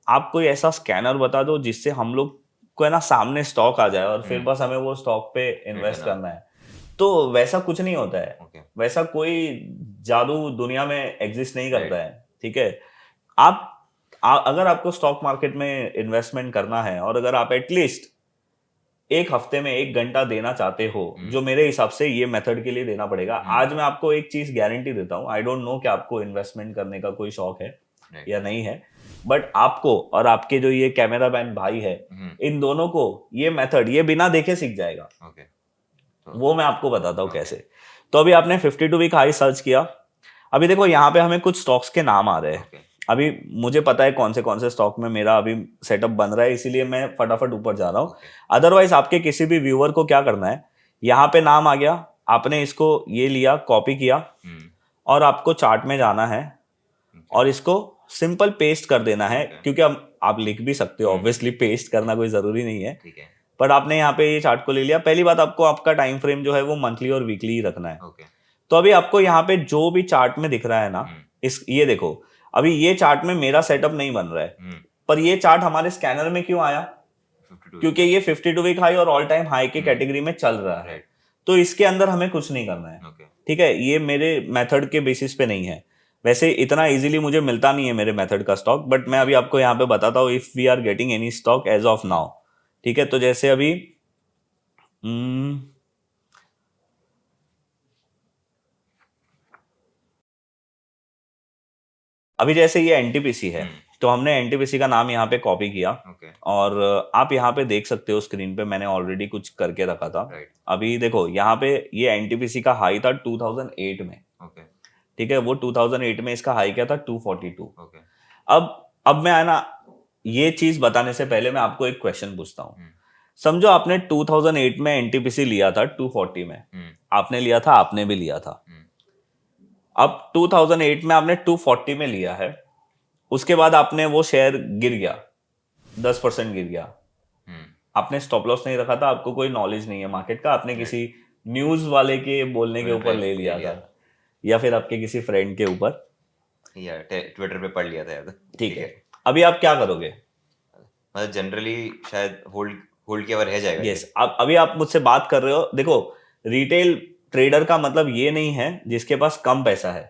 आप कोई ऐसा स्कैनर बता दो जिससे हम लोग को है ना सामने स्टॉक आ जाए और फिर बस हमें वो स्टॉक पे इन्वेस्ट रिटर्न। करना है। तो वैसा कुछ नहीं होता है। ओके। वैसा कोई जादू दुनिया में एग्जिस्ट नहीं करता राइट। है। ठीक है। आप अगर आपको स्टॉक मार्केट में इन्वेस्टमेंट करना है और अगर आप एटलीस्ट एक हफ्ते में 1 घंटा देना चाहते हो, जो मेरे हिसाब से ये मेथड के लिए देना पड़ेगा। आज मैं आपको एक चीज गारंटी देता हूँ, आई डोंट नो कि आपको इन्वेस्टमेंट करने का कोई शौक है राइट। या नहीं है, बट आपको और आपके जो ये कैमरा मैन भाई है, इन दोनों को ये मेथड ये बिना देखे सीख जाएगा। ओके। वो मैं आपको बताता हूँ ओके। कैसे। तो अभी आपने 52 वीक हाई सर्च किया। अभी देखो यहाँ पे हमें कुछ स्टॉक्स के नाम आ रहे हैं। ओके। अभी मुझे पता है कौन से स्टॉक में मेरा अभी सेटअप बन रहा है, इसीलिए मैं फटाफट ऊपर जा रहा हूँ। ओके। अदरवाइज आपके किसी भी व्यूअर को क्या करना है, यहाँ पे नाम आ गया, आपने इसको ये लिया कॉपी किया और आपको चार्ट में जाना है और इसको सिंपल पेस्ट कर देना है, Okay. क्योंकि आप लिख भी सकते हो, ऑब्वियसली पेस्ट करना कोई जरूरी नहीं है, ठीक है। पर आपने यहाँ पे ये चार्ट को ले लिया। पहली बात, आपको आपका टाइम फ्रेम जो है वो मंथली और वीकली ही रखना है। ओके। तो अभी आपको यहाँ पे जो भी चार्ट में दिख रहा है ना, ये देखो, अभी ये चार्ट में मेरा सेटअप नहीं बन रहा है, पर ये चार्ट हमारे स्कैनर में क्यों आया? 52 क्योंकि ये 52 वीक हाई और ऑल टाइम हाई के कैटेगरी में चल रहा है। राइट। तो इसके अंदर हमें कुछ नहीं करना है, ओके। ठीक है? ये मेरे मेथड के बेसिस पे नहीं है। वैसे इतना इजीली मुझे मिलता नहीं है मेरे मेथड का स्टॉक, बट मैं अभी आपको यहाँ पे बताता हूँ if we are getting any stock as of now, ठीक है? तो जैसे अभी अभी जैसे ये एनटीपीसी है, तो हमने एनटीपीसी का नाम यहाँ पे कॉपी किया, और आप यहाँ पे देख सकते हो स्क्रीन पे, मैंने ऑलरेडी कुछ करके रखा था। अभी देखो यहाँ पे ये एनटीपीसी का हाई था 2008 में, ठीक है? वो 2008 में इसका हाई क्या था? 242। अब मैं ना ये चीज बताने से पहले मैं आपको एक क्वेश्चन पूछता हूँ। समझो आपने 2008 में एनटीपीसी लिया था 240 में, आपने लिया था, आपने भी लिया था। अब 2008 में आपने 240 में लिया है, उसके बाद आपने वो शेयर गिर गया, 10% गिर गया, आपने स्टॉप लॉस नहीं रखा था, आपको कोई नॉलेज नहीं है मार्केट का, आपने किसी न्यूज वाले के बोलने के ऊपर ले लिया था, या फिर आपके किसी फ्रेंड के ऊपर, या ट्विटर पे पढ़ लिया था यार। ठीक है? अभी आप क्या करोगे? मतलब जनरली शायद होल्ड किया हुआ रह जाएगा। यस, अभी आप मुझसे बात कर रहे हो, देखो रिटेल ट्रेडर का मतलब ये नहीं है जिसके पास कम पैसा है,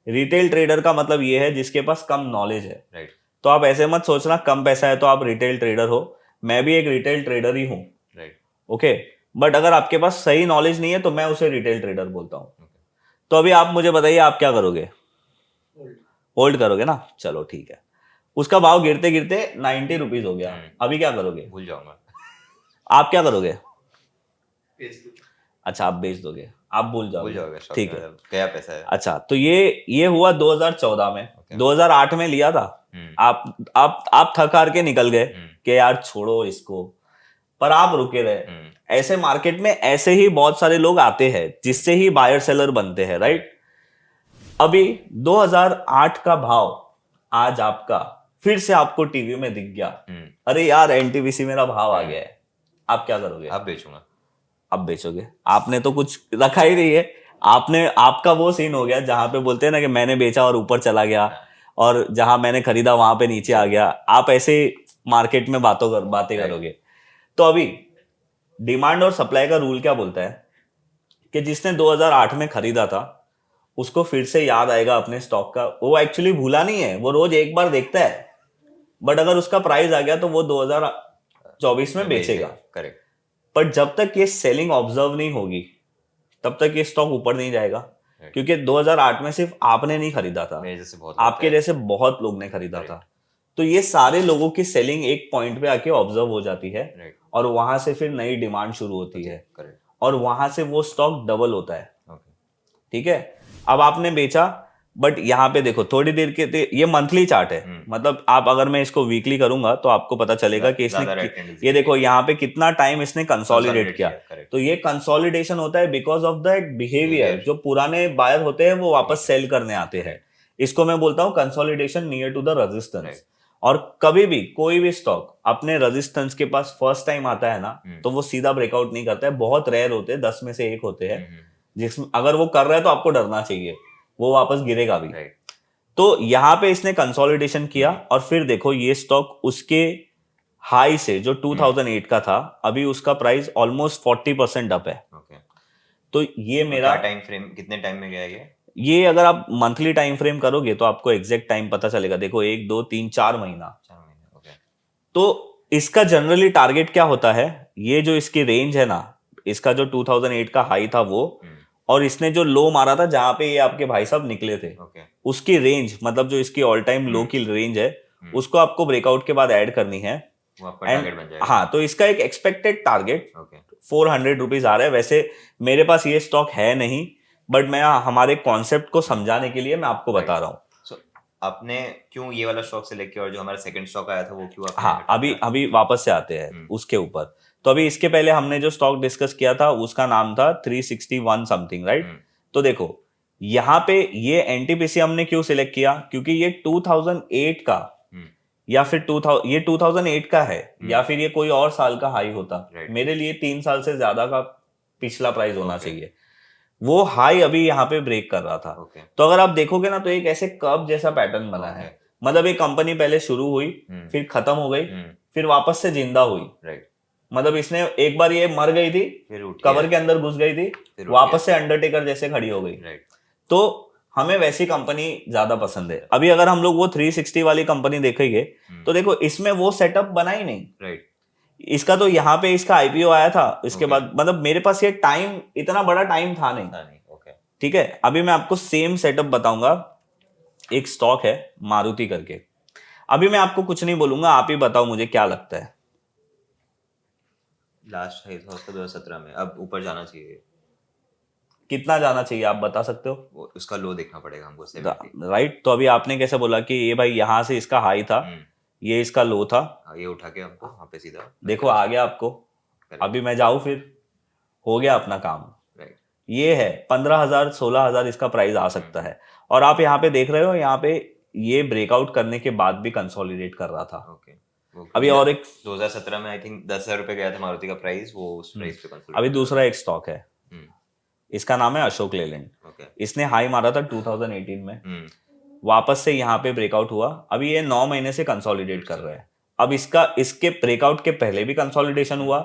रिटेल ट्रेडर का मतलब ये है जिसके पास कम नॉलेज है। राइट। तो आप ऐसे मत सोचना कम पैसा है तो आप रिटेल ट्रेडर हो, मैं भी एक रिटेल ट्रेडर ही हूँ, राइट। ओके? बट अगर आपके पास सही नॉलेज नहीं है तो मैं उसे रिटेल ट्रेडर बोलता हूँ। तो अभी आप मुझे बताइए आप क्या करोगे? होल्ड करोगे ना? चलो ठीक है। उसका भाव गिरते गिरते 90 रुपीज हो गया, अभी क्या करोगे? भूल जाऊंगा। आप क्या करोगे? अच्छा, आप बेच दोगे, आप भूल जाओगे, ठीक है? क्या पैसा है? अच्छा, तो ये हुआ 2014 में। 2008 में लिया था, आप थक हार के निकल गए कि यार छोड़ो इसको, पर आप रुके रहे। ऐसे मार्केट में ऐसे ही बहुत सारे लोग आते हैं जिससे ही बायर सेलर बनते हैं, राइट? अभी 2008 का भाव आज आपका फिर से आपको टीवी में दिख गया, अरे यार एनटीपीसी मेरा भाव आ गया है, आप क्या करोगे? आप बेचूंगा। अब बेचोगे? आपने तो कुछ रखा ही नहीं है, आपका वो सीन हो गया जहां पे बोलते हैं ना कि मैंने बेचा और ऊपर चला गया, और जहां मैंने खरीदा वहां पे नीचे आ गया। आप ऐसे मार्केट में बातें करोगे। तो अभी डिमांड और सप्लाई का रूल क्या बोलता है कि जिसने 2008 में खरीदा था उसको फिर से याद आएगा अपने स्टॉक का, वो एक्चुअली भूला नहीं है, वो रोज एक बार देखता है, बट अगर उसका प्राइस आ गया तो वो 2024 में बेचेगा। करेक्ट। पर जब तक ये सेलिंग ऑब्जर्व नहीं होगी तब तक ये स्टॉक ऊपर नहीं जाएगा, क्योंकि 2008 में सिर्फ आपने नहीं खरीदा था, आपके जैसे बहुत लोग ने खरीदा था। तो ये सारे लोगों की सेलिंग एक पॉइंट पे आके ऑब्जर्व हो जाती है, और वहां से फिर नई डिमांड शुरू होती है, और वहां से वो स्टॉक डबल होता है, ठीक है? अब आपने बेचा, बट यहाँ पे देखो थोड़ी देर के ये मंथली चार्ट है, मतलब आप अगर मैं इसको वीकली करूंगा तो आपको पता चलेगा कि इसने ये देखो यहाँ पे कितना टाइम इसने कंसोलिडेट किया। तो ये कंसोलिडेशन होता है बिकॉज ऑफ द बिहेवियर, जो पुराने बायर होते हैं वो वापस सेल करने आते हैं, इसको मैं बोलता हूँ consolidation near to the resistance. और कभी भी कोई भी स्टॉक अपने रेजिस्टेंस के पास फर्स्ट टाइम आता है ना, तो वो सीधा ब्रेकआउट नहीं करता है, बहुत रेयर होते हैं, 10 में से 1 होते हैं जिसमें अगर वो कर रहा है तो आपको डरना चाहिए, वो वापस गिरेगा भी। तो यहां पे इसने कंसोलिडेशन किया, और फिर देखो ये स्टॉक उसके हाई से जो 2008 का था, अभी उसका प्राइस ऑलमोस्ट 40% अप है। तो ये मेरा टाइम फ्रेम कितने टाइम में गया ये अगर आप मंथली टाइम फ्रेम करोगे तो आपको एग्जैक्ट टाइम पता चलेगा। देखो 1 2 3 4 महीना। तो इसका जनरली टारगेट क्या होता है, ये जो इसकी रेंज है ना, इसका जो 2008 का हाई था वो, और इसने जो लो मारा था जहां पे ये आपके भाई साहब निकले थे, उसकी रेंज, मतलब जो इसकी ऑल टाइम लो की रेंज है, उसको आपको ब्रेकआउट के बाद ऐड करनी है। हाँ, तो इसका एक एक्सपेक्टेड टारगेट 400 रुपीज आ रहा है। वैसे मेरे पास ये स्टॉक है नहीं, बट मैं हमारे कॉन्सेप्ट को समझाने के लिए मैं आपको बता रहा हूँ। आपने क्यों ये वाला स्टॉक सेलेक्ट किया, और जो हमारा सेकंड स्टॉक आया था वो क्यों आपने? हाँ, अभी वापस से आते हैं उसके ऊपर। तो अभी इसके पहले हमने जो स्टॉक डिस्कस किया था उसका नाम था 361 समथिंग, राइट? तो देखो यहाँ पे ये एनटीपीसी हमने क्यों सिलेक्ट किया, क्योंकि ये 2008 का या फिर 2000 ये 2008 का है या फिर ये कोई और साल का हाई होता, मेरे लिए 3 साल से ज्यादा का पिछला प्राइस होना चाहिए। वो हाई अभी यहाँ पे ब्रेक कर रहा था। तो अगर आप देखोगे ना तो एक ऐसे कर्व जैसा पैटर्न बना है, मतलब एक कंपनी पहले शुरू हुई, फिर खत्म हो गई, फिर वापस से जिंदा हुई। मतलब इसने एक बार ये मर गई थी, कवर के अंदर घुस गई थी, वापस से अंडरटेकर जैसे खड़ी हो गई। तो हमें वैसी कंपनी ज्यादा पसंद है। अभी अगर हम लोग वो 360 वाली कंपनी देखेंगे तो देखो इसमें वो सेटअप बना ही नहीं। इसका तो यहाँ पे इसका आईपीओ आया था, इसके बाद मतलब मेरे पास ये टाइम, इतना बड़ा टाइम था नहीं। ठीक है, अभी मैं आपको सेम सेटअप बताऊंगा। एक स्टॉक है मारुति करके, अभी मैं आपको कुछ नहीं बोलूंगा, आप ही बताओ मुझे क्या लगता है। लास्ट हाई था उसका 2017 में, अब ऊपर जाना चाहिए। कितना जाना चाहिए आप बता सकते हो? उसका लो देखना पड़ेगा हमको 70। राइट, तो अभी आपने कैसे बोला कि ये भाई यहाँ से इसका हाई था, ये इसका लो था, ये उठा के हमको वहां पे सीधा देखो आ गया आपको। अभी मैं जाऊं, फिर हो गया अपना काम। ये है 15,000 16,000 इसका प्राइस आ सकता है। और आप यहाँ पे देख रहे हो, यहाँ पे ये ब्रेकआउट करने के बाद भी कंसोलिडेट कर रहा था। अभी और एक 2017 में आई थिंक 10,000 रुपए गया था मारुति का प्राइस, वो उस प्राइस पे कंसोलिडेट। अभी दूसरा एक स्टॉक है, इसका नाम है अशोक लेलैंड। इसने हाई मारा था 2018 में, वापस से यहाँ पे ब्रेकआउट हुआ। अभी ये 9 महीने से कंसोलिडेट कर रहा है। अब इसके ब्रेकआउट के पहले भी कंसोलिडेशन हुआ,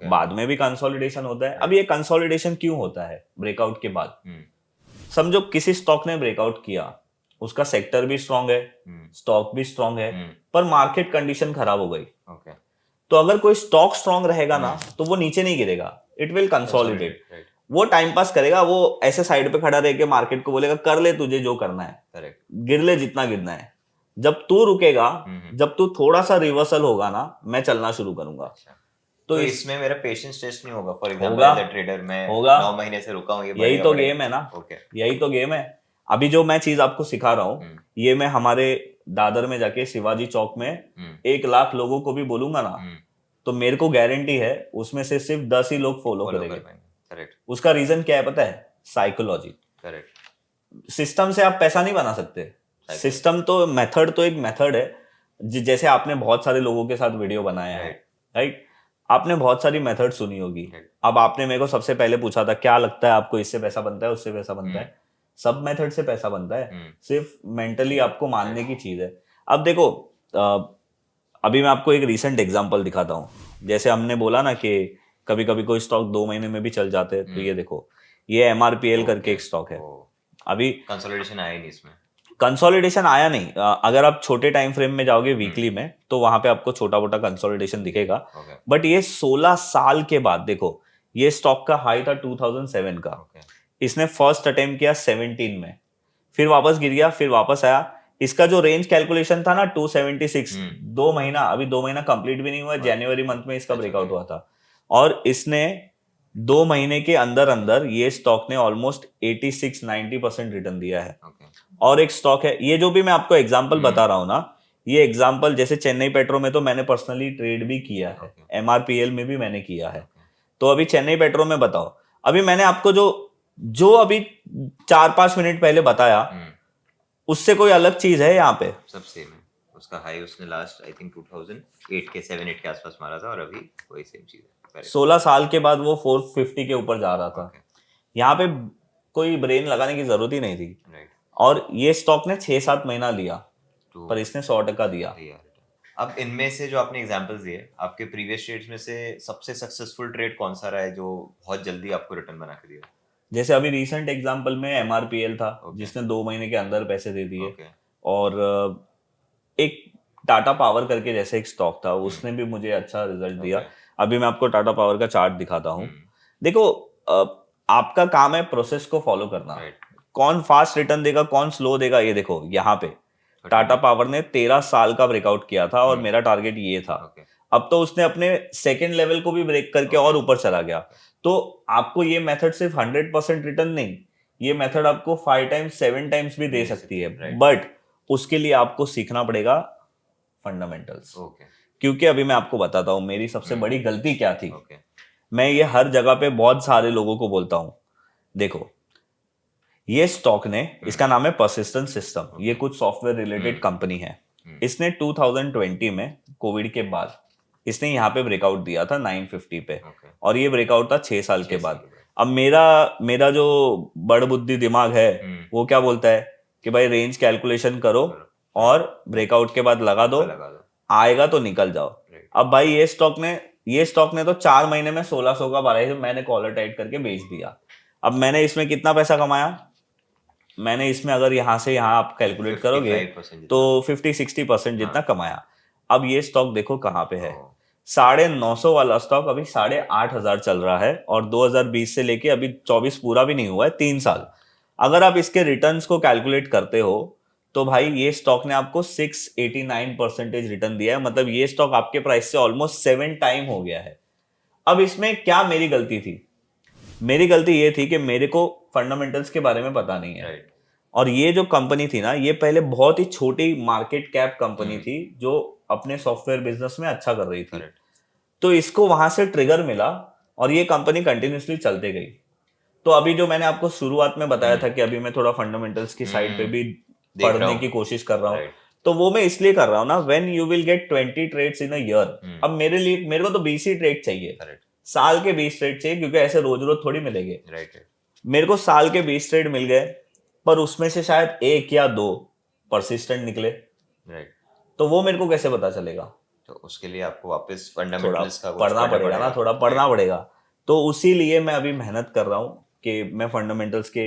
बाद में भी कंसोलिडेशन होता है। अब ये कंसोलिडेशन क्यों होता है ब्रेकआउट के बाद? समझो किसी स्टॉक ने ब्रेकआउट किया, उसका सेक्टर भी स्ट्रांग है, स्टॉक भी स्ट्रांग है, पर मार्केट कंडीशन खराब हो गई। तो अगर कोई स्टॉक स्ट्रांग रहेगा ना तो वो नीचे नहीं गिरेगा, इट विल कंसोलिडेट। वो टाइम पास करेगा, वो ऐसे साइड पे खड़ा रह के मार्केट को बोलेगा कर ले तुझे जो करना है, गिर ले जितना गिरना है। जब तू रुकेगा, जब तू थोड़ा सा रिवर्सल होगा ना, मैं चलना शुरू करूंगा। तो इसमें मेरा पेशेंस टेस्ट नहीं होगा? For example as a trader मैं 9 महीने से रुका हूं, यही तो गेम है ना। यही तो गेम है। अभी जो मैं चीज आपको सिखा रहा हूँ, ये मैं हमारे दादर में जाके शिवाजी चौक में 1 लाख लोगों को भी बोलूंगा ना, तो मेरे को गारंटी है उसमें से सिर्फ 10 ही लोग फॉलो करेंगे। उसका रीजन क्या है पता है? साइकोलॉजी। सिस्टम से आप पैसा नहीं बना सकते। सिस्टम तो मेथड तो एक मेथड है। जैसे आपने बहुत सारे लोगों के साथ वीडियो बनाया है, राइट? आपने बहुत सारी मेथड सुनी होगी। अब आपने मेरे को सबसे पहले पूछा था क्या लगता है आपको, इससे पैसा बनता है, उससे पैसा बनता है। सब मेथड से पैसा बनता है, सिर्फ मेंटली आपको मानने की चीज है। अब देखो, अभी मैं आपको एक रीसेंट एग्जांपल दिखाता हूँ। जैसे हमने बोला ना कि कभी कभी कोई स्टॉक 2 महीने में भी चल जाते हैं, तो ये देखो, ये MRPL करके एक स्टॉक है। अभी कंसोलिडेशन आया नहीं, इसमें कंसोलिडेशन आया नहीं। अगर आप छोटे टाइम फ्रेम में जाओगे वीकली में, तो वहां पे आपको छोटा मोटा कंसोलिडेशन दिखेगा। बट ये 16 साल के बाद देखो, ये स्टॉक का हाई था 2007 का। इसने फर्स्ट अटेम्प्ट किया 17 में, फिर वापस गिर गया, फिर वापस आया। इसका जो रेंज कैलकुलेशन था ना 276, 2 महीना, अभी 2 महीना कंप्लीट भी नहीं हुआ, जनवरी मंथ में इसका ब्रेकआउट हुआ था। और इसने 2 महीने के अंदर अंदर ये स्टॉक ने ऑलमोस्ट 86-90% रिटर्न दिया है। और एक स्टॉक है, ये जो भी मैं आपको एग्जांपल बता रहा हूं ना, ये एग्जांपल जैसे चेन्नई पेट्रो में तो मैंने पर्सनली ट्रेड भी किया है, MRPL में भी मैंने किया है। तो अभी चेन्नई पेट्रो में बताओ, अभी मैंने आपको जो अभी 4-5 मिनट पहले बताया, उससे कोई अलग चीज है यहाँ पे? सब सेम है। उसका हाई उसने लास्ट आई थिंक 2008 के 7-8 के आसपास मारा था, और अभी वही सेम चीज है। 16 साल के बाद वो 450 के ऊपर जा रहा था। यहाँ पे कोई ब्रेन लगाने की जरूरत ही नहीं थी। और ये स्टॉक ने 6-7 महीना लिया, पर इसने 100% दिया। अब इनमें से जो आपने एग्जांपल्स दिए, आपके प्रीवियस ट्रेड्स में से सबसे सक्सेसफुल ट्रेड कौन सा रहा है जो बहुत जल्दी आपको रिटर्न बना के दिया? जैसे अभी रिसेंट एग्जांपल में MRPL था, जिसने 2 महीने के अंदर पैसे दे दिए। और एक टाटा पावर करके जैसे एक स्टॉक था, उसने भी मुझे अच्छा रिजल्ट दिया। अभी मैं आपको टाटा पावर का चार्ट दिखाता हूँ। देखो, आपका काम है प्रोसेस को फॉलो करना। कौन फास्ट रिटर्न देगा, कौन स्लो देगा, ये देखो यहाँ पे टाटा पावर ने 13 साल का ब्रेकआउट किया था, और मेरा टारगेट ये था। अब तो उसने अपने सेकेंड लेवल को भी ब्रेक करके और ऊपर चला गया। तो आपको ये मेथड सिर्फ 100% रिटर्न नहीं, ये मेथड आपको 5 टाइम्स 7 टाइम्स भी दे सकती है। बट उसके लिए आपको सीखना पड़ेगा फंडामेंटल्स। क्योंकि अभी मैं आपको बताता हूं मेरी सबसे बड़ी गलती क्या थी। मैं ये हर जगह पे बहुत सारे लोगों को बोलता हूं, देखो ये स्टॉक ने, इसका नाम है परसिस्टेंट सिस्टम, ये कुछ सॉफ्टवेयर रिलेटेड कंपनी है। इसने 2020 में कोविड के बाद इसने यहाँ पे ब्रेकआउट दिया था 950 पे, और ये ब्रेकआउट था 6 साल के बाद। अब मेरा मेरा जो बड़ बुद्धि दिमाग है वो क्या बोलता है कि भाई रेंज कैलकुलेशन करो और ब्रेकआउट के बाद लगा दो, आएगा तो निकल जाओ। अब भाई ये स्टॉक ने तो 4 महीने में 1600 का 1200 मैंने कॉलर टाइट करके बेच दिया। अब मैंने इसमें कितना पैसा कमाया, मैंने इसमें अगर यहाँ से यहाँ आप कैलकुलेट करोगे तो 50-60% जितना कमाया। अब ये स्टॉक देखो कहाँ पे है, 950 वाला स्टॉक अभी 8,500 चल रहा है, और 2020 से लेके अभी 24 पूरा भी नहीं हुआ है, 3 साल। अगर आप इसके रिटर्न्स को कैलकुलेट करते हो तो भाई ये स्टॉक ने आपको 689% रिटर्न दिया है, मतलब ये स्टॉक आपके प्राइस से ऑलमोस्ट 7 टाइम हो गया है। अब इसमें क्या मेरी गलती थी? मेरी गलती ये थी कि मेरे को फंडामेंटल्स के बारे में पता नहीं है। और ये जो कंपनी थी ना, ये पहले बहुत ही छोटी मार्केट कैप कंपनी थी जो अपने सॉफ्टवेयर बिजनेस में अच्छा कर रही थी। तो इसको वहां से ट्रिगर मिला और ये कंपनी कंटिन्यूसली चलते गई। तो अभी जो मैंने आपको शुरुआत में बताया था कि अभी मैं थोड़ा फंडामेंटल्स की साइड पे भी पढ़ने की कोशिश कर रहा हूँ, तो वो मैं इसलिए कर रहा हूँ ना, when you will get 20 trades in a year. अब मेरे को तो 20 ही ट्रेड चाहिए, साल के 20 ट्रेड चाहिए, क्योंकि ऐसे रोज रोज थोड़ी मिलेंगे। मेरे को साल के 20 ट्रेड मिल गए, पर उसमें से शायद 1 या 2 परसिस्टेंट निकले, तो वो मेरे को कैसे पता चलेगा? तो उसके लिए आपको वापस फंडामेंटल्स का पढ़ना पड़ेगा ना, थोड़ा पढ़ना पड़ेगा। तो उसी लिए मैं अभी मेहनत कर रहा हूँ कि मैं फंडामेंटल्स के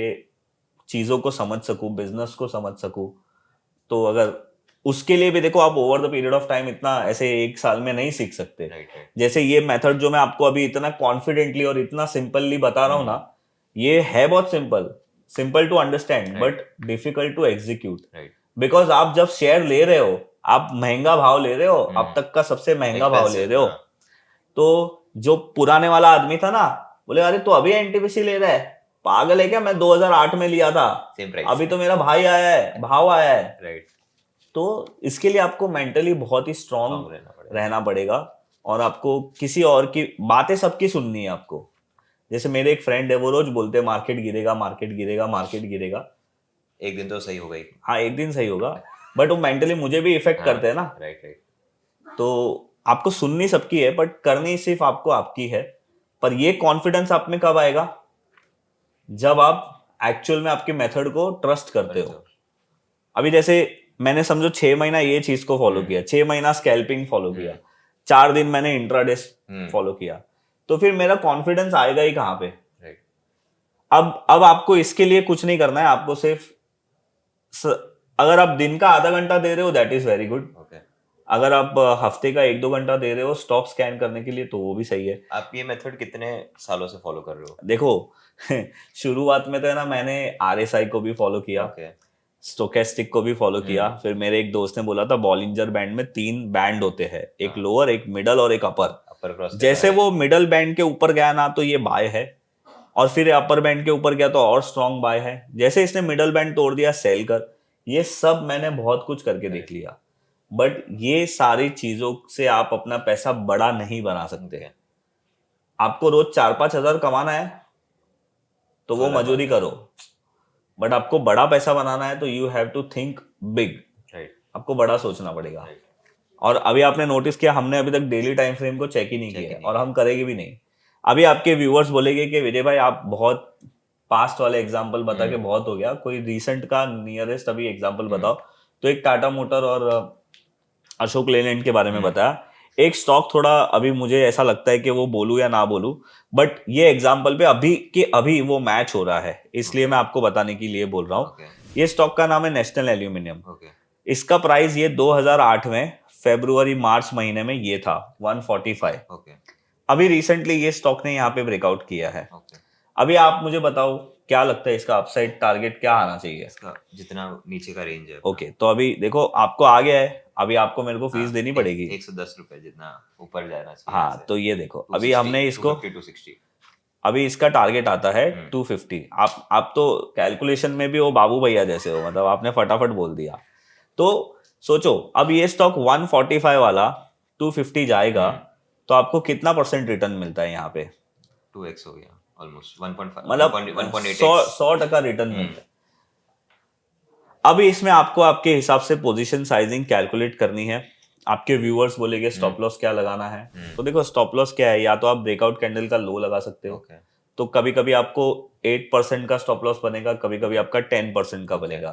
चीजों को समझ सकूं, बिजनेस को समझ सकूं। तो अगर उसके लिए भी देखो, आप over the period of time इतना ऐसे 1 साल में नहीं सीख सकते। जैसे ये मेथड जो मैं आपको अभी इतना कॉन्फिडेंटली और इतना सिंपली बता रहा हूँ ना, ये है बहुत simple to understand but difficult to execute. Because आप जब शेयर ले रहे हो, आप महंगा भाव ले रहे हो, अब तक का सबसे महंगा भाव ले रहे हो। तो जो पुराने वाला आदमी था ना, बोले अरे तो अभी एनटीपीसी ले रहा है, पागल है क्या? मैं 2008 में लिया था, अभी तो मेरा भाव आया है। तो इसके लिए आपको मेंटली बहुत ही स्ट्रांग रहना पड़ेगा, और आपको किसी और की बातें सबकी सुननी है आपको। जैसे मेरे एक फ्रेंड है, वो रोज बोलते हैं मार्केट गिरेगा, मार्केट गिरेगा, मार्केट गिरेगा। एक दिन तो सही होगा ही। हाँ, एक दिन सही होगा, बट वो मेंटली मुझे भी इफेक्ट करते हैं ना। राइट। तो आपको सुननी सबकी है, बट करनी सिर्फ आपको आपकी है। पर ये कॉन्फिडेंस आप में कब आएगा? जब आप एक्चुअल में आपके मेथड को ट्रस्ट करते हो। अभी जैसे मैंने समझो 6 महीना ये चीज को फॉलो किया, 6 महीना स्कैल्पिंग फॉलो किया, 4 दिन मैंने इंट्राडे फॉलो किया, तो फिर मेरा कॉन्फिडेंस आएगा ही कहाँ पे? अब आपको इसके लिए कुछ नहीं करना है, आपको सिर्फ अगर आप दिन का आधा घंटा दे रहे हो दैट इज वेरी गुड। अगर आप हफ्ते का 1-2 घंटा दे रहे हो स्टॉक स्कैन करने के लिए तो वो भी सही है। आप ये मेथड कितने सालों से फॉलो कर रहे हो? देखो शुरुआत में तो है ना, मैंने RSI को भी फॉलो किया, स्टोकेस्टिक को भी फॉलो किया। फिर मेरे एक दोस्त ने बोला था बॉलिंजर बैंड में 3 बैंड होते हैं, एक लोअर, एक मिडल और एक अपर। जैसे वो मिडल बैंड के ऊपर गया ना तो ये बाय है, और फिर अपर बैंड के ऊपर गया तो और स्ट्रॉन्ग बाय है। जैसे इसने मिडल बैंड तोड़ दिया, सेल कर। ये सब मैंने बहुत कुछ करके देख लिया, बट ये सारी चीजों से आप अपना पैसा बड़ा नहीं बना सकते। आपको रोज 4-5 हजार कमाना है तो वो मजदूरी करो, बट आपको बड़ा पैसा बनाना है तो you have to think big. आपको बड़ा सोचना पड़ेगा। और अभी आपने नोटिस किया, हमने अभी तक डेली टाइम फ्रेम को चेक ही नहीं किया, और हम करेंगे भी नहीं। अभी आपके व्यूअर्स बोलेंगे कि विजय भाई आप बहुत पास्ट वाले एग्जांपल बता के बहुत हो गया, कोई रीसेंट का नियरेस्ट अभी एग्जांपल बताओ। तो एक टाटा मोटर और अशोक लेलैंड के बारे में बताया। एक स्टॉक थोड़ा अभी मुझे ऐसा लगता है कि वो बोलूं या ना बोलूं, बट ये एग्जांपल पे अभी वो मैच हो रहा है, इसलिए मैं आपको बताने के लिए बोल रहा हूँ। ये स्टॉक का नाम है नेशनल एल्यूमिनियम। इसका प्राइस ये 2008 में फरवरी मार्च महीने में ये था 145। अभी रिसेंटली ये स्टॉक ने यहाँ पे ब्रेकआउट किया है। अभी आप मुझे बताओ क्या लगता है इसका अपसाइड टारगेट क्या आना चाहिए? इसका जितना नीचे का रेंज है। ओके, तो अभी देखो आपको आ गया है, अभी आपको मेरे को फीस देनी पड़ेगी 110 रुपए जितना ऊपर जाना चाहिए। हाँ, तो ये देखो अभी हमने इसको 260, अभी इसका टारगेट आता है 250। आप तो कैलकुलेशन में भी वो बाबू भैया जैसे हो, मतलब आपने फटाफट बोल दिया। तो सोचो अब ये स्टॉक 145 वाला 250 जाएगा तो आपको कितना % रिटर्न मिलता है यहाँ पे? 2x हो गया ऑलमोस्ट, 1.5 मतलब 100% रिटर्न मिलता है। अभी इसमें आपको आपके हिसाब से पोजीशन साइजिंग कैलकुलेट करनी है। आपके व्यूअर्स बोलेंगे स्टॉप लॉस क्या लगाना है, तो देखो स्टॉप लॉस क्या है, या तो आप ब्रेकआउट कैंडल का लो लगा सकते हो, ओके तो कभी कभी आपको 8% का स्टॉप लॉस बनेगा, कभी कभी आपका 10% का बनेगा,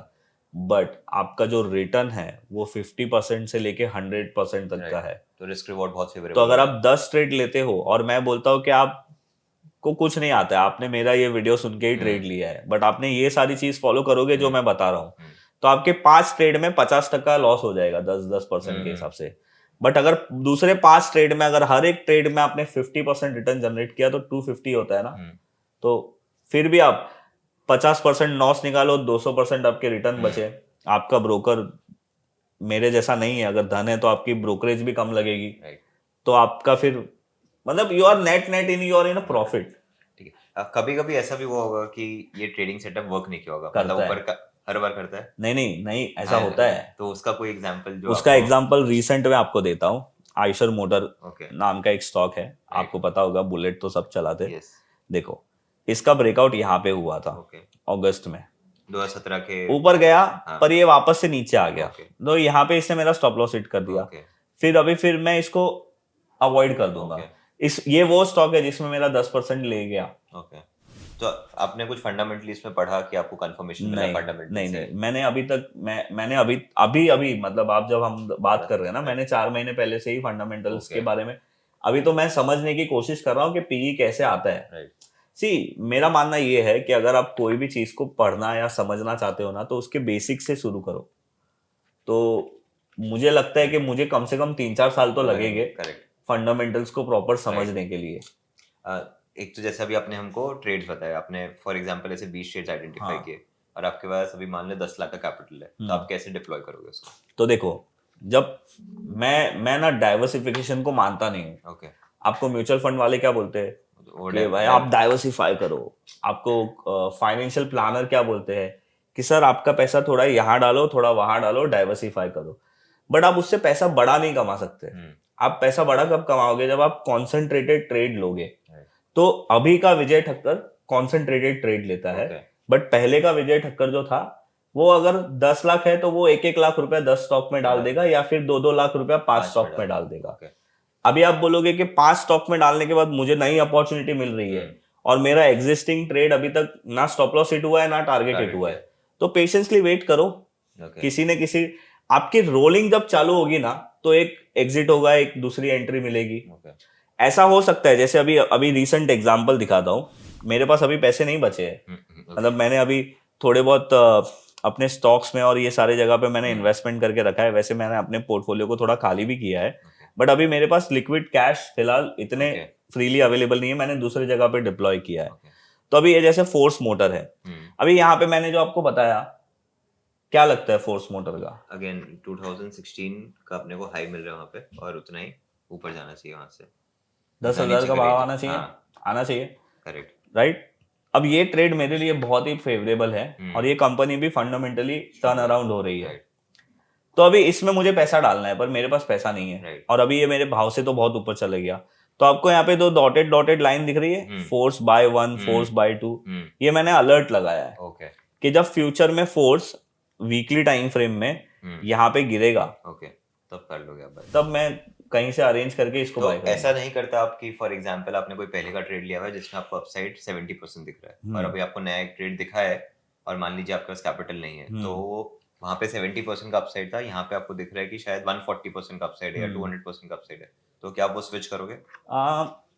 बट आपका जो रिटर्न है वो 50% से लेके 100% तक का है। तो रिस्क रिवॉर्ड बहुत तो फेवरेबल अगर आप 10 ट्रेड लेते हो और मैं बोलता हूँ कि आपको कुछ नहीं आता है, आपने मेरा ये वीडियो सुन के ही ट्रेड लिया है, बट आपने ये सारी चीज फॉलो करोगे जो मैं बता रहा हूँ, तो आपके 5 ट्रेड में 50% लॉस हो जाएगा, 10% के हिसाब से। बट अगर दूसरे 5 ट्रेड में अगर हर एक ट्रेड में आपने 50% रिटर्न जनरेट किया तो 250 होता है ना। तो फिर भी आप 50% लॉस निकालो, 200% आपके रिटर्न बचे। आपका ब्रोकर मेरे जैसा नहीं है, अगर धन है तो आपकी ब्रोकरेज भी कम लगेगी, तो आपका फिर मतलब you are net net in you are in a profit. ठीक है, कभी कभी ऐसा भी हुआ होगा कि ये ट्रेडिंग सेटअप वर्क नहीं किया होगा, मतलब करता ऊपर है, का हर बार करता है? नहीं नहीं नहीं, ऐसा होता है। तो उसका कोई एग्जांपल जो उसका आपको। एग्जांपल रिसेंट में आपको देता हूँ। आयशर मोटर ओके नाम का एक स्टॉक है, आपको पता होगा, बुलेट तो सब चलाते। यस देखो, इसका ब्रेकआउट यहाँ पे हुआ था ओके अगस्त में, 2017 के ऊपर गया, हाँ पर ये वापस से नीचे आ गया, ओके तो यहाँ पे इसने मेरा स्टॉप लॉस हिट कर दिया। ओके फिर मैं इसको अवॉइड कर दूंगा। ओके ये वो स्टॉक है जिसमें मेरा 10% ले गया। ओके तो आपने कुछ फंडामेंटली इसमें पढ़ा कि आपको कंफर्मेशन मिला नहीं फंडामेंटल नहीं से? नहीं, मैंने अभी तक मैंने अभी अभी अभी मतलब आप जब हम बात कर रहे हैं ना, मैंने 4 महीने पहले से ही फंडामेंटल्स के Okay. बारे में अभी तो मैं समझने की कोशिश कर रहा हूँ कि पीई कैसे आता है। राइट सी, मेरा मानना ये है कि अगर आप कोई भी चीज को पढ़ना या समझना चाहते हो ना, तो उसके बेसिक से शुरू करो। तो मुझे लगता है कि मुझे कम से कम 3-4 साल तो लगेंगे करेक्ट। फंडामेंटल्स को प्रॉपर समझने के लिए। एक तो जैसे अभी आपने हमको ट्रेड्स बताया, आपने फॉर एग्जांपल ऐसे 20 ट्रेड्स आइडेंटिफाई हाँ। किए और आपके पास अभी मान लो 10 लाख का कैपिटल है, तो आप कैसे डिप्लॉय करोगे उसको? तो देखो, जब मैं ना डाइवर्सिफिकेशन को मानता नहीं हूँ। ओके आपको म्यूचुअल फंड वाले क्या बोलते हैं वो कि भाई आप डाइवर्सिफाई करो। आपको फाइनेंशियल प्लानर क्या बोलते हैं कि सर आपका पैसा थोड़ा यहाँ डालो, थोड़ा वहां डालो, डाइवर्सिफाई करो। बट आप उससे पैसा बड़ा नहीं कमा सकते। आप पैसा बड़ा कब कमाओगे, जब आप कॉन्सेंट्रेटेड ट्रेड लोगे। तो अभी का विजय ठक्कर कॉन्सेंट्रेटेड ट्रेड लेता है, Okay. बट पहले का विजय ठक्कर जो था, वो अगर 10 लाख है तो वो 1-1 लाख रुपया 10 स्टॉक में डाल देगा, या फिर 2-2 लाख रुपया 5 स्टॉक में डाल देगा। Okay. अभी आप बोलोगे कि 5 स्टॉक में डालने के बाद मुझे नई अपॉर्चुनिटी मिल रही है और मेरा एग्जिस्टिंग ट्रेड अभी तक ना स्टॉप लॉस हिट हुआ है ना टारगेट हिट हुआ है, तो पेशेंसली वेट करो। किसी न किसी आपकी रोलिंग जब चालू होगी ना, तो एक एग्जिट होगा, एक दूसरी एंट्री मिलेगी। ऐसा हो सकता है, जैसे अभी अभी रीसेंट एग्जांपल दिखाता हूँ। मेरे पास अभी पैसे नहीं बचे हैं, मतलब मैंने अभी थोड़े बहुत अपने स्टॉक्स में और ये सारे जगह पे मैंने इन्वेस्टमेंट करके रखा है। वैसे मैंने अपने पोर्टफोलियो को थोड़ा खाली भी किया है, बट अभी मेरे पास लिक्विड कैश फिलहाल इतने फ्रीली अवेलेबल नहीं है, मैंने दूसरी जगह पे डिप्लॉय किया है। तो अभी ये जैसे फोर्स मोटर है, अभी यहाँ पे मैंने जो आपको बताया, क्या लगता है फोर्स मोटर का? अगेन 2016 का अपने को हाई मिल रहा है वहां पे, और उतना ही ऊपर जाना चाहिए वहां से, 10,000 का भाव आना चाहिए। आना चाहिए, करेक्ट राइट। अब ये ट्रेड मेरे लिए बहुत ही फेवरेबल है, और ये कंपनी भी फंडामेंटली टर्न अराउंड हो रही है। तो अभी इसमें मुझे पैसा डालना है, पर मेरे पास पैसा नहीं है, और अभी ये मेरे भाव से तो बहुत ऊपर चले गया। तो आपको यहाँ पे दो डॉटेड डॉटेड लाइन दिख रही है, फोर्स बाय 1, फोर्स बाय 2, ये मैंने अलर्ट लगाया है कि जब फ्यूचर में फोर्स वीकली टाइम फ्रेम में यहाँ पे गिरेगा, तब कर लोगे आप, तब मैं कहीं से अरेंज करके इसको तो बाय करूंगा। ऐसा नहीं करता आपकी, फॉर एग्जांपल आपने कोई पहले का ट्रेड लिया हुआ है जिसमें आपको अपसाइड 70% दिख रहा है, और अभी आपको नया एक ट्रेड दिखा है, और मान लीजिए आपके पास कैपिटल नहीं है, तो वहां पे 70% का अपसाइड था, यहाँ पे आपको दिख रहा है कि शायद 140% का अपसाइड है या 200% का अपसाइड है, तो क्या आप वो स्विच करोगे?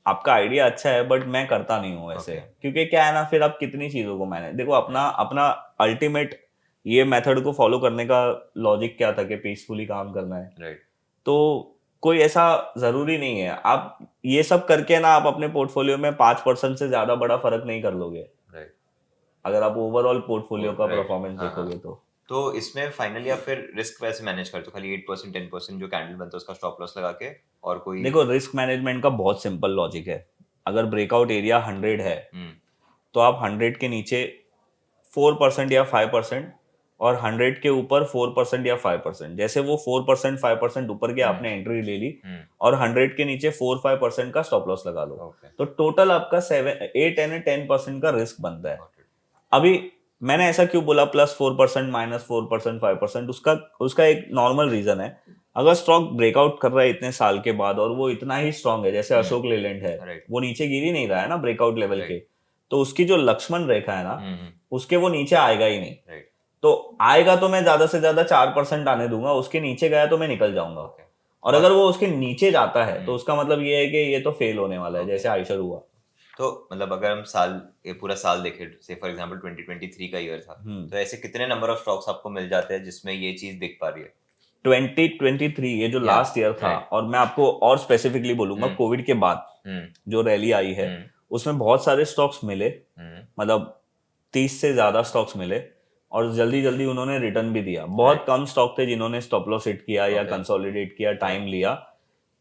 आपका आइडिया अच्छा है, बट मैं करता नहीं हूँ ऐसे। क्योंकि क्या है ना, फिर आप कितनी चीजों को मैंने देखो, अपना अपना अल्टीमेट ये मेथड को फॉलो करने का लॉजिक क्या था कि पीसफुली काम करना है, राइट। तो कोई ऐसा जरूरी नहीं है। आप ये सब करके ना आप अपने पोर्टफोलियो में 5% से ज्यादा बड़ा फर्क नहीं कर लोगे, राइट। अगर आप ओवरऑल पोर्टफोलियो का परफॉर्मेंस देखोगे तो इसमें फाइनली आप फिर रिस्क वैसे मैनेज करते हो, खाली 8% 10% जो कैंडल बनता है उसका स्टॉप लॉस लगा के, और कोई? देखो, रिस्क मैनेजमेंट का बहुत सिंपल लॉजिक है। अगर ब्रेकआउट एरिया 100 है, तो आप 100 के नीचे 4% या 5%, और 100 के ऊपर 4% या 5%, जैसे वो 4% 5% ऊपर के आपने एंट्री ले ली, और 100 के नीचे 4-5% का स्टॉप लॉस लगा लो, तो टोटल आपका 8 एंड 10% का रिस्क बनता है। अभी मैंने ऐसा क्यों बोला +4% -4% 5%, उसका एक नॉर्मल रीजन है। अगर स्टॉक ब्रेकआउट कर रहा है इतने साल के बाद और वो इतना ही स्ट्रांग है, जैसे अशोक लेलैंड है, राइट वो नीचे गिर ही नहीं रहा है ना ब्रेकआउट लेवल के, राइट तो उसकी जो लक्ष्मण रेखा है ना, हम्म उसके वो नीचे आएगा ही नहीं। राइट तो आएगा तो मैं ज्यादा से ज्यादा 4% आने दूंगा, उसके नीचे गया तो मैं निकल जाऊंगा। ओके और अगर वो उसके नीचे जाता है तो हम्म, उसका मतलब ये है कि ये तो फेल होने वाला है, ओके जैसे आयशर हुआ। तो मतलब अगर हम साल ये पूरा साल देखें से फॉर एग्जांपल 2023 का ईयर था हम्म तो ऐसे कितने नंबर ऑफ स्टॉक्स आपको मिल जाते हैं जिसमें ये चीज दिख पा रही है 2023 ये जो या लास्ट ईयर था, राइट और मैं आपको और स्पेसिफिकली बोलूंगा हम्म कोविड के बाद हम्म जो रैली आई है, हम्म उसमें बहुत सारे स्टॉक्स मिले, हम्म मतलब 30 से ज्यादा स्टॉक्स मिले, और जल्दी जल्दी उन्होंने रिटर्न भी दिया। बहुत राइट कम स्टॉक थे जिन्होंने स्टॉप लॉस हिट किया या ओके कंसोलिडेट किया, राइट टाइम लिया।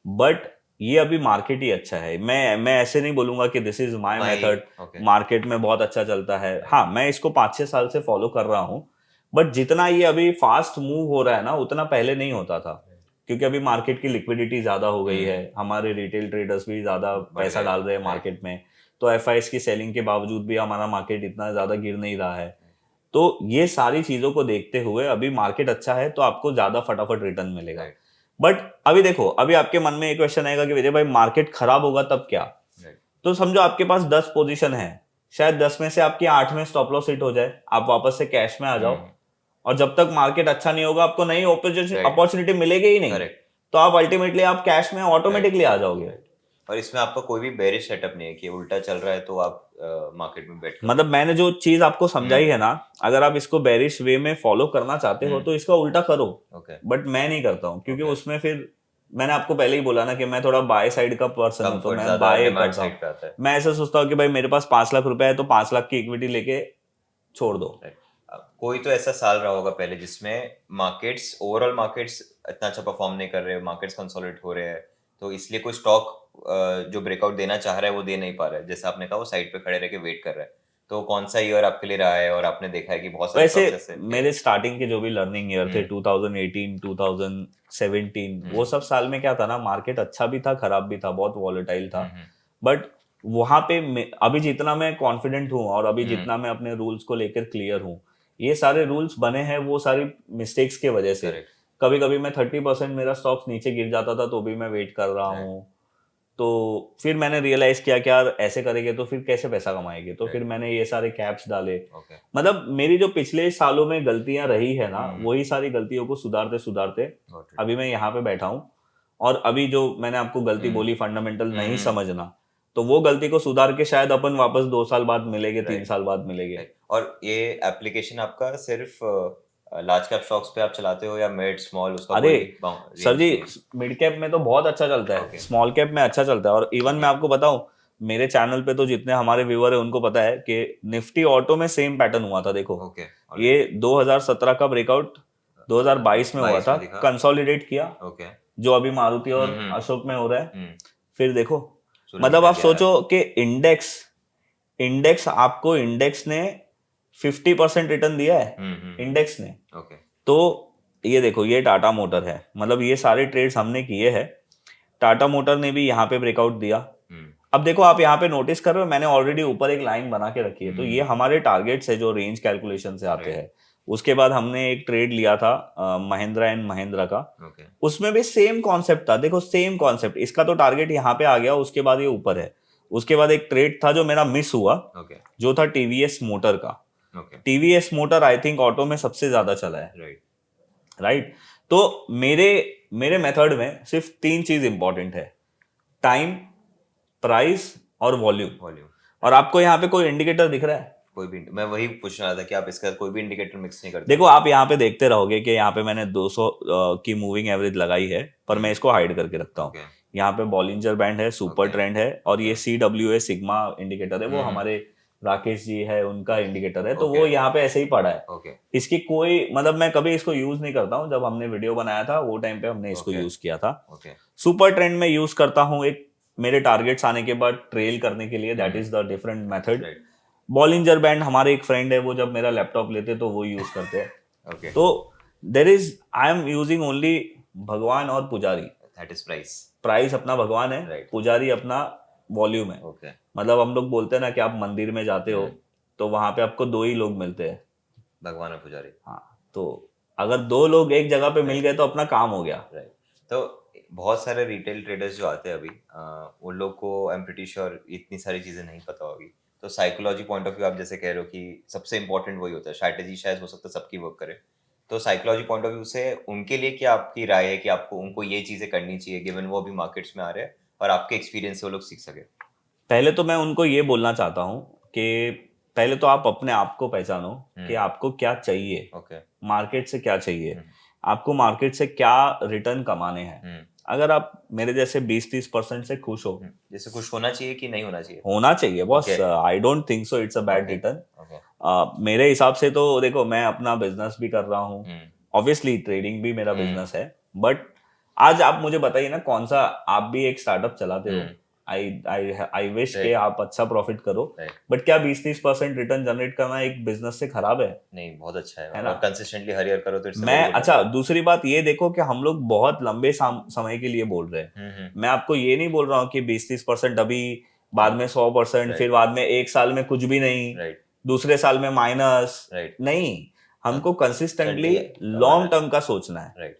बट ये अभी मार्केट ही अच्छा है। मैं ऐसे नहीं बोलूंगा कि this is my my method, okay market में बहुत अच्छा चलता है। राइट हाँ, मैं इसको 5-6 साल से फॉलो कर रहा हूँ, बट जितना ये अभी फास्ट मूव हो रहा है ना, उतना पहले नहीं होता था, क्योंकि अभी मार्केट की लिक्विडिटी ज्यादा हो गई है, हमारे रिटेल ट्रेडर्स भी ज्यादा बढ़ पैसा गए डाल रहे हैं राइट मार्केट में। तो एफआईएस की सेलिंग के बावजूद भी हमारा मार्केट इतना ज्यादा गिर नहीं रहा है। तो ये सारी चीजों को देखते हुए अभी मार्केट अच्छा है, तो आपको ज्यादा फटाफट रिटर्न मिलेगा। राइट बट अभी देखो, अभी आपके मन में एक क्वेश्चन आएगा कि विजय भाई मार्केट खराब होगा तब क्या? राइट तो समझो आपके पास 10 पोजीशन है, शायद 10 में से आपकी 8 में स्टॉप लॉस हिट हो जाए, आप वापस से कैश में आ जाओ, हम्म और जब तक मार्केट अच्छा नहीं होगा आपको नई राइट अपॉर्चुनिटी मिलेगी ही नहीं, करेक्ट तो आप अल्टीमेटली आप कैश में राइट ऑटोमेटिकली आ जाओगे। राइट और इसमें आपका कोई भी बेरिश सेटअप नहीं है कि उल्टा चल रहा है तो आप मार्केट में बेट करो मतलब मैंने जो चीज आपको समझाई है ना, अगर आप इसको बेरिश वे में फॉलो करना चाहते हो हम्म तो इसका उल्टा करो। ओके बट मैं नहीं करता हूँ, क्योंकि ओके उसमें फिर मैंने आपको पहले ही बोला ना कि मैं थोड़ा बाय साइड का पर्सन हूँ, तो कंफर्ट मैं ज्यादा बाय डिमांड करता हूँ। साइड पे आता है मैं ऐसा सोचता हूँ कि भाई मेरे पास 5 लाख रुपए है, तो 5 लाख की इक्विटी लेके छोड़ दो। राइट कोई तो ऐसा साल रहा होगा पहले जिसमें मार्केट्स ओवरऑल मार्केट्स इतना अच्छा परफॉर्म नहीं कर रहे मार्केट्स कंसोलिडेट हो रहे हैं तो इसलिए कोई स्टॉक जो ब्रेकआउट देना चाह रहा है वो दे नहीं पा रहा है जैसे आपने कहा वो साइड पे खड़े रह के वेट कर रहा है तो कौन सा ईयर आपके लिए रहा है और आपने देखा है कि बहुत सारे वैसे स्टॉक्स ऐसे थे मेरे स्टार्टिंग के जो भी लर्निंग ईयर थे, हम्म 2018 2017, वो हम्म सब साल में क्या था ना, मार्केट अच्छा भी था खराब भी था, बहुत वॉलेटाइल था। हम्म बट वहां पे अभी जितना मैं कॉन्फिडेंट हूँ और अभी हम्म जितना मैं अपने रूल्स को लेकर क्लियर हूँ, ये सारे रूल्स बने हैं वो सारी मिस्टेक्स के वजह से। करेक्ट कभी कभी मैं 30% मेरा स्टॉक्स नीचे गिर जाता था तो भी मैं वेट कर रहा राइट हूँ। तो फिर मैंने रियलाइज किया कि यार ऐसे करेंगे तो फिर कैसे पैसा कमाएंगे, तो फिर राइट मैंने ये सारे कैप्स डाले। ओके मतलब मेरी जो पिछले सालों में गलतियां रही है ना, हम्म वही सारी गलतियों को सुधारते सुधारते गॉट इट अभी मैं यहाँ पे बैठा हूँ। और अभी जो मैंने आपको गलती हम्म बोली, फंडामेंटल नहीं हम्म समझना, तो वो गलती को सुधार के शायद अपन वापस 2 साल बाद मिलेंगे, तीन राइट साल बाद मिलेंगे। राइट और ये एप्लीकेशन आपका सिर्फ लार्ज कैप स्टॉक्स पे आप चलाते हो या मिड स्मॉल उसका अरे कोई सर रेंज जी, नहीं है मिड कैप में तो बहुत अच्छा चलता है, ओके स्मॉल कैप में अच्छा चलता है, और इवन मैं हम्म आपको बताऊं, मेरे चैनल पे तो जितने हमारे व्यूअर है उनको पता है कि निफ्टी ऑटो में सेम पैटर्न हुआ था। देखो, ओके ये ऑलराइट 2017 का ब्रेकआउट 2022 में हुआ 22 था, में दिखा कंसोलिडेट किया, ओके जो अभी मारुति और हम्म अशोक में हो रहा है। हम्म फिर देखो, 16 मतलब दिखा आप 11 सोचो कि इंडेक्स इंडेक्स आपको इंडेक्स ने 50% रिटर्न दिया है, इंडेक्स ने। ओके तो ये देखो, ये टाटा मोटर है, मतलब ये सारे ट्रेड्स हमने किए हैं। टाटा मोटर ने भी यहाँ पे ब्रेकआउट दिया। हम्म अब देखो, आप यहाँ पे नोटिस कर रहे हो, मैंने ऑलरेडी ऊपर एक लाइन बना के रखी है, तो ये हम्म हमारे टारगेट्स है जो रेंज कैलकुलेशन से आते राइट हैं। उसके बाद हमने एक ट्रेड लिया था महिंद्रा एंड महिंद्रा का, ओके उसमें भी सेम कॉन्सेप्ट था। देखो, सेम कॉन्सेप्ट, इसका तो टारगेट यहाँ पे आ गया, उसके बाद ये ऊपर है। उसके बाद एक ट्रेड था जो मेरा मिस हुआ, ओके जो था टीवीएस मोटर का। Okay TVS motor I think auto में सबसे ज्यादा चला है, राइट राइट? तो मेरे मेरे मेथड में सिर्फ 3 चीज इंपॉर्टेंट है: टाइम, प्राइस और वॉल्यूम। वॉल्यूम और आपको यहाँ पे कोई इंडिकेटर दिख रहा है? कोई भी मैं वही पूछना रहा था कि आप इसका कोई भी इंडिकेटर मिक्स नहीं करते देखो, आप यहाँ पे देखते रहोगे कि यहाँ पे मैंने 200 की मूविंग एवरेज लगाई है, पर मैं इसको हाइड करके रखता हूँ। ओके यहाँ पे बॉलिंजर बैंड है, सुपर ओके ट्रेंड है, और ये ओके CWA सिग्मा इंडिकेटर है, वो हम्म हमारे राकेश जी है, उनका इंडिकेटर है, तो ओके वो यहाँ पे ऐसे ही पड़ा है। ओके इसकी कोई मतलब, मैं कभी इसको यूज नहीं करता हूँ। जब हमने वीडियो बनाया था वो टाइम पे हमने इसको ओके यूज किया था। ओके सुपर ट्रेंड में यूज करता हूँ एक, मेरे टारगेट्स आने के बाद ट्रेल करने के लिए, that is the different method. Right Bollinger band हमारे एक फ्रेंड है, वो जब मेरा लैपटॉप लेते तो वो यूज करते हैं। ओके तो there is I am using only भगवान और पुजारी। दैट इज प्राइस प्राइस अपना भगवान है, राइट पुजारी अपना वॉल्यूम है। ओके मतलब हम लोग बोलते हैं ना कि आप मंदिर में जाते हो तो वहां पे आपको 2 ही लोग मिलते हैं, भगवान और पुजारी। हाँ, तो अगर दो लोग एक जगह पे मिल गए तो अपना काम हो गया। राइट। तो बहुत सारे रिटेल ट्रेडर्स जो आते हैं अभी, उन लोग को आई एम प्रीटी श्योर इतनी सारी चीज़ें नहीं पता होगी। तो साइकोलॉजी पॉइंट ऑफ व्यू आप जैसे कह रहे हो कि सबसे इंपॉर्टेंट वही होता है, स्ट्रैटेजी शायद हो सकता है सबकी वर्क करे। तो साइकोलॉजी पॉइंट ऑफ व्यू से उनके लिए क्या आपकी राय है कि आपको उनको ये चीज़ें करनी चाहिए गिवन वो अभी मार्केट्स में आ रहे हैं और आपके एक्सपीरियंस से वो लोग सीख सके? पहले तो मैं उनको ये बोलना चाहता हूँ कि पहले तो आप अपने आप को पहचानो कि आपको क्या चाहिए, ओके। मार्केट से क्या चाहिए, आपको मार्केट से क्या रिटर्न कमाने हैं। अगर आप मेरे जैसे 20-30% से खुश हो, जैसे कुछ होना चाहिए कि नहीं होना चाहिए? होना चाहिए boss. Okay. I don't think so it's a bad Okay. Return. Okay. मेरे हिसाब से तो देखो, मैं अपना बिजनेस भी कर रहा हूँ, ऑब्वियसली ट्रेडिंग भी मेरा बिजनेस है, बट आज आप मुझे बताइए ना, कौन सा आप भी एक स्टार्टअप चलाते हो, आई आई आई विश के आप अच्छा प्रॉफिट करो, बट क्या 20-30% रिटर्न जनरेट करना एक बिजनेस से खराब है? नहीं, बहुत अच्छा है ना? और कंसिस्टेंटली हर ईयर करो तो इट्स मैं अच्छा, दूसरी बात ये देखो कि हम लोग बहुत लंबे समय के लिए बोल रहे हैं। मैं आपको ये नहीं बोल रहा हूँ कि 20-30% अभी, बाद में 100%, फिर बाद में एक साल में कुछ भी नहीं, राइट। दूसरे साल में माइनस। राइट। नहीं, हमको कंसिस्टेंटली Constantly लॉन्ग टर्म का सोचना है। राइट।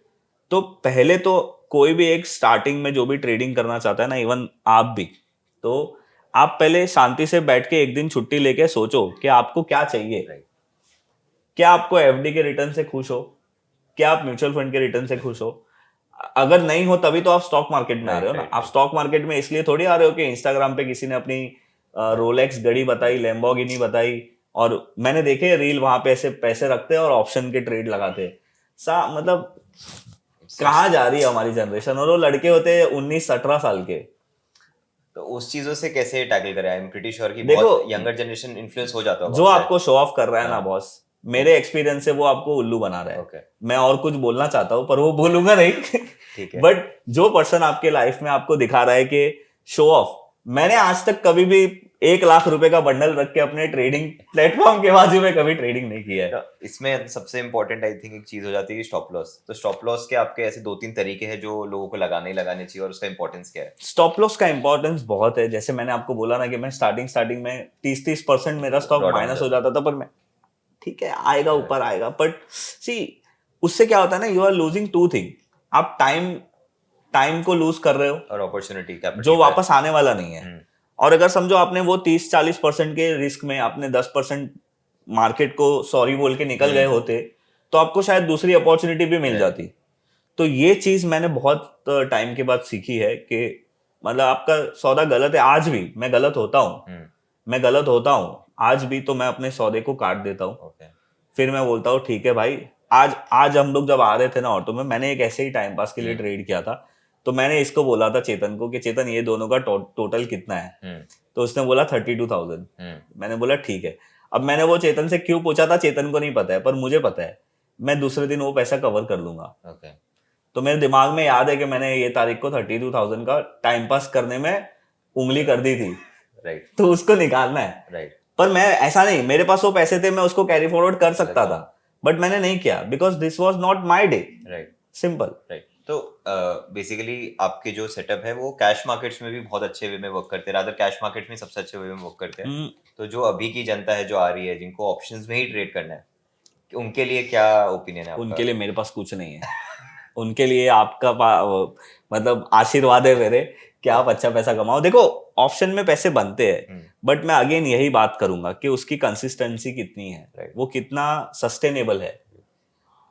तो पहले तो कोई भी एक स्टार्टिंग में जो भी ट्रेडिंग करना चाहता है ना, इवन आप भी, तो आप पहले शांति से बैठ के एक दिन छुट्टी लेके सोचो कि आपको क्या चाहिए। राइट। क्या आपको एफडी के रिटर्न से खुश हो? क्या आप म्यूचुअल फंड के रिटर्न से खुश हो? अगर नहीं हो तभी तो आप स्टॉक मार्केट में आ रहे हो ना। आप स्टॉक मार्केट में इसलिए थोड़ी आ रहे हो कि इंस्टाग्राम पे किसी ने अपनी रोलेक्स घड़ी बताई, लैम्बोर्गिनी बताई, और मैंने देखे रील, वहां पे ऐसे पैसे रखते हैं और ऑप्शन के ट्रेड लगाते हैं। मतलब कहाँ जा रही है हमारी जनरेशन? और वो लड़के होते हैं 19-18 साल के। तो उस चीजों से कैसे टैकल करें? आई एम प्रीटी श्योर कि देखो, बहुत यंगर जनरेशन इन्फ्लुएंस हो जाता होगा जो उससे। आपको शो ऑफ कर रहा है ना बॉस, मेरे एक्सपीरियंस से वो आपको उल्लू बना रहा है। ओके। मैं और कुछ बोलना चाहता हूँ पर वो बोलूंगा नहीं। ठीक है। बट जो पर्सन आपके लाइफ में आपको दिखा रहा है कि शो ऑफ, मैंने आज तक कभी भी 1 लाख रुपए का बंडल रख के अपने ट्रेडिंग प्लेटफॉर्म के बाजू में कभी ट्रेडिंग नहीं किया है। तो इसमें सबसे इंपॉर्टेंट आई थिंक एक चीज हो जाती है स्टॉप लॉस। तो स्टॉप लॉस के आपके ऐसे 2-3 तरीके हैं जो लोगों को लगाने ही लगाने चाहिए और उसका इंपॉर्टेंस क्या है? स्टॉप लॉस का इंपॉर्टेंस बहुत है। जैसे मैंने आपको बोला ना कि मैं स्टार्टिंग में 30% मेरा स्टॉक Drawdown माइनस हो हो जाता था, पर मैं ठीक है, आएगा ऊपर आएगा, बट सी उससे क्या होता है ना, you are losing two thing. आप टाइम को लूज कर रहे हो और अपॉर्चुनिटी कैपिटल जो वापस आने वाला नहीं है। और अगर समझो आपने वो 30-40% के रिस्क में आपने 10% मार्केट को सॉरी बोल के निकल गए होते, तो आपको शायद दूसरी अपॉर्चुनिटी भी मिल जाती। तो ये चीज मैंने बहुत टाइम के बाद सीखी है कि मतलब आपका सौदा गलत है, आज भी मैं गलत होता हूँ, आज भी, तो मैं अपने सौदे को काट देता हूँ। फिर मैं बोलता हूँ ठीक है भाई, आज हम लोग जब आ रहे थे ना ऑटो में, मैंने एक ऐसे ही टाइम पास के लिए ट्रेड किया था, तो मैंने इसको बोला था चेतन को कि चेतन ये दोनों का टोटल कितना है? तो उसने बोला 32,000। मैंने बोला ठीक है। अब मैंने वो चेतन से क्यों पूछा था, चेतन को नहीं पता है, पर मुझे पता है, मैं दूसरे दिन वो पैसा कवर कर लूंगा। तो मेरे दिमाग में याद है कि मैंने ये तारीख को 32,000 का टाइम पास करने में उंगली कर दी थी। राइट। तो उसको निकालना है। राइट। पर मैं ऐसा नहीं, मेरे पास वो पैसे थे, मैं उसको कैरी फॉरवर्ड कर सकता था, बट मैंने नहीं किया because this was not my day. Right. Simple. Right. तो बेसिकली आपके जो सेटअप है वो कैश मार्केट्स में भी बहुत अच्छे वे में वर्क करते हैं, रादर कैश मार्केट्स में सबसे अच्छे वे में वर्क करते हैं। तो जो अभी की जनता है जो आ रही है, जिनको ऑप्शंस में ही ट्रेड करना है, उनके लिए क्या ओपिनियन है आपका? उनके लिए मेरे पास कुछ नहीं है। उनके लिए आपका मतलब आशीर्वाद है मेरे कि आप अच्छा पैसा कमाओ। देखो, ऑप्शन में पैसे बनते हैं, बट मैं अगेन यही बात करूंगा कि उसकी कंसिस्टेंसी कितनी है, वो कितना सस्टेनेबल है।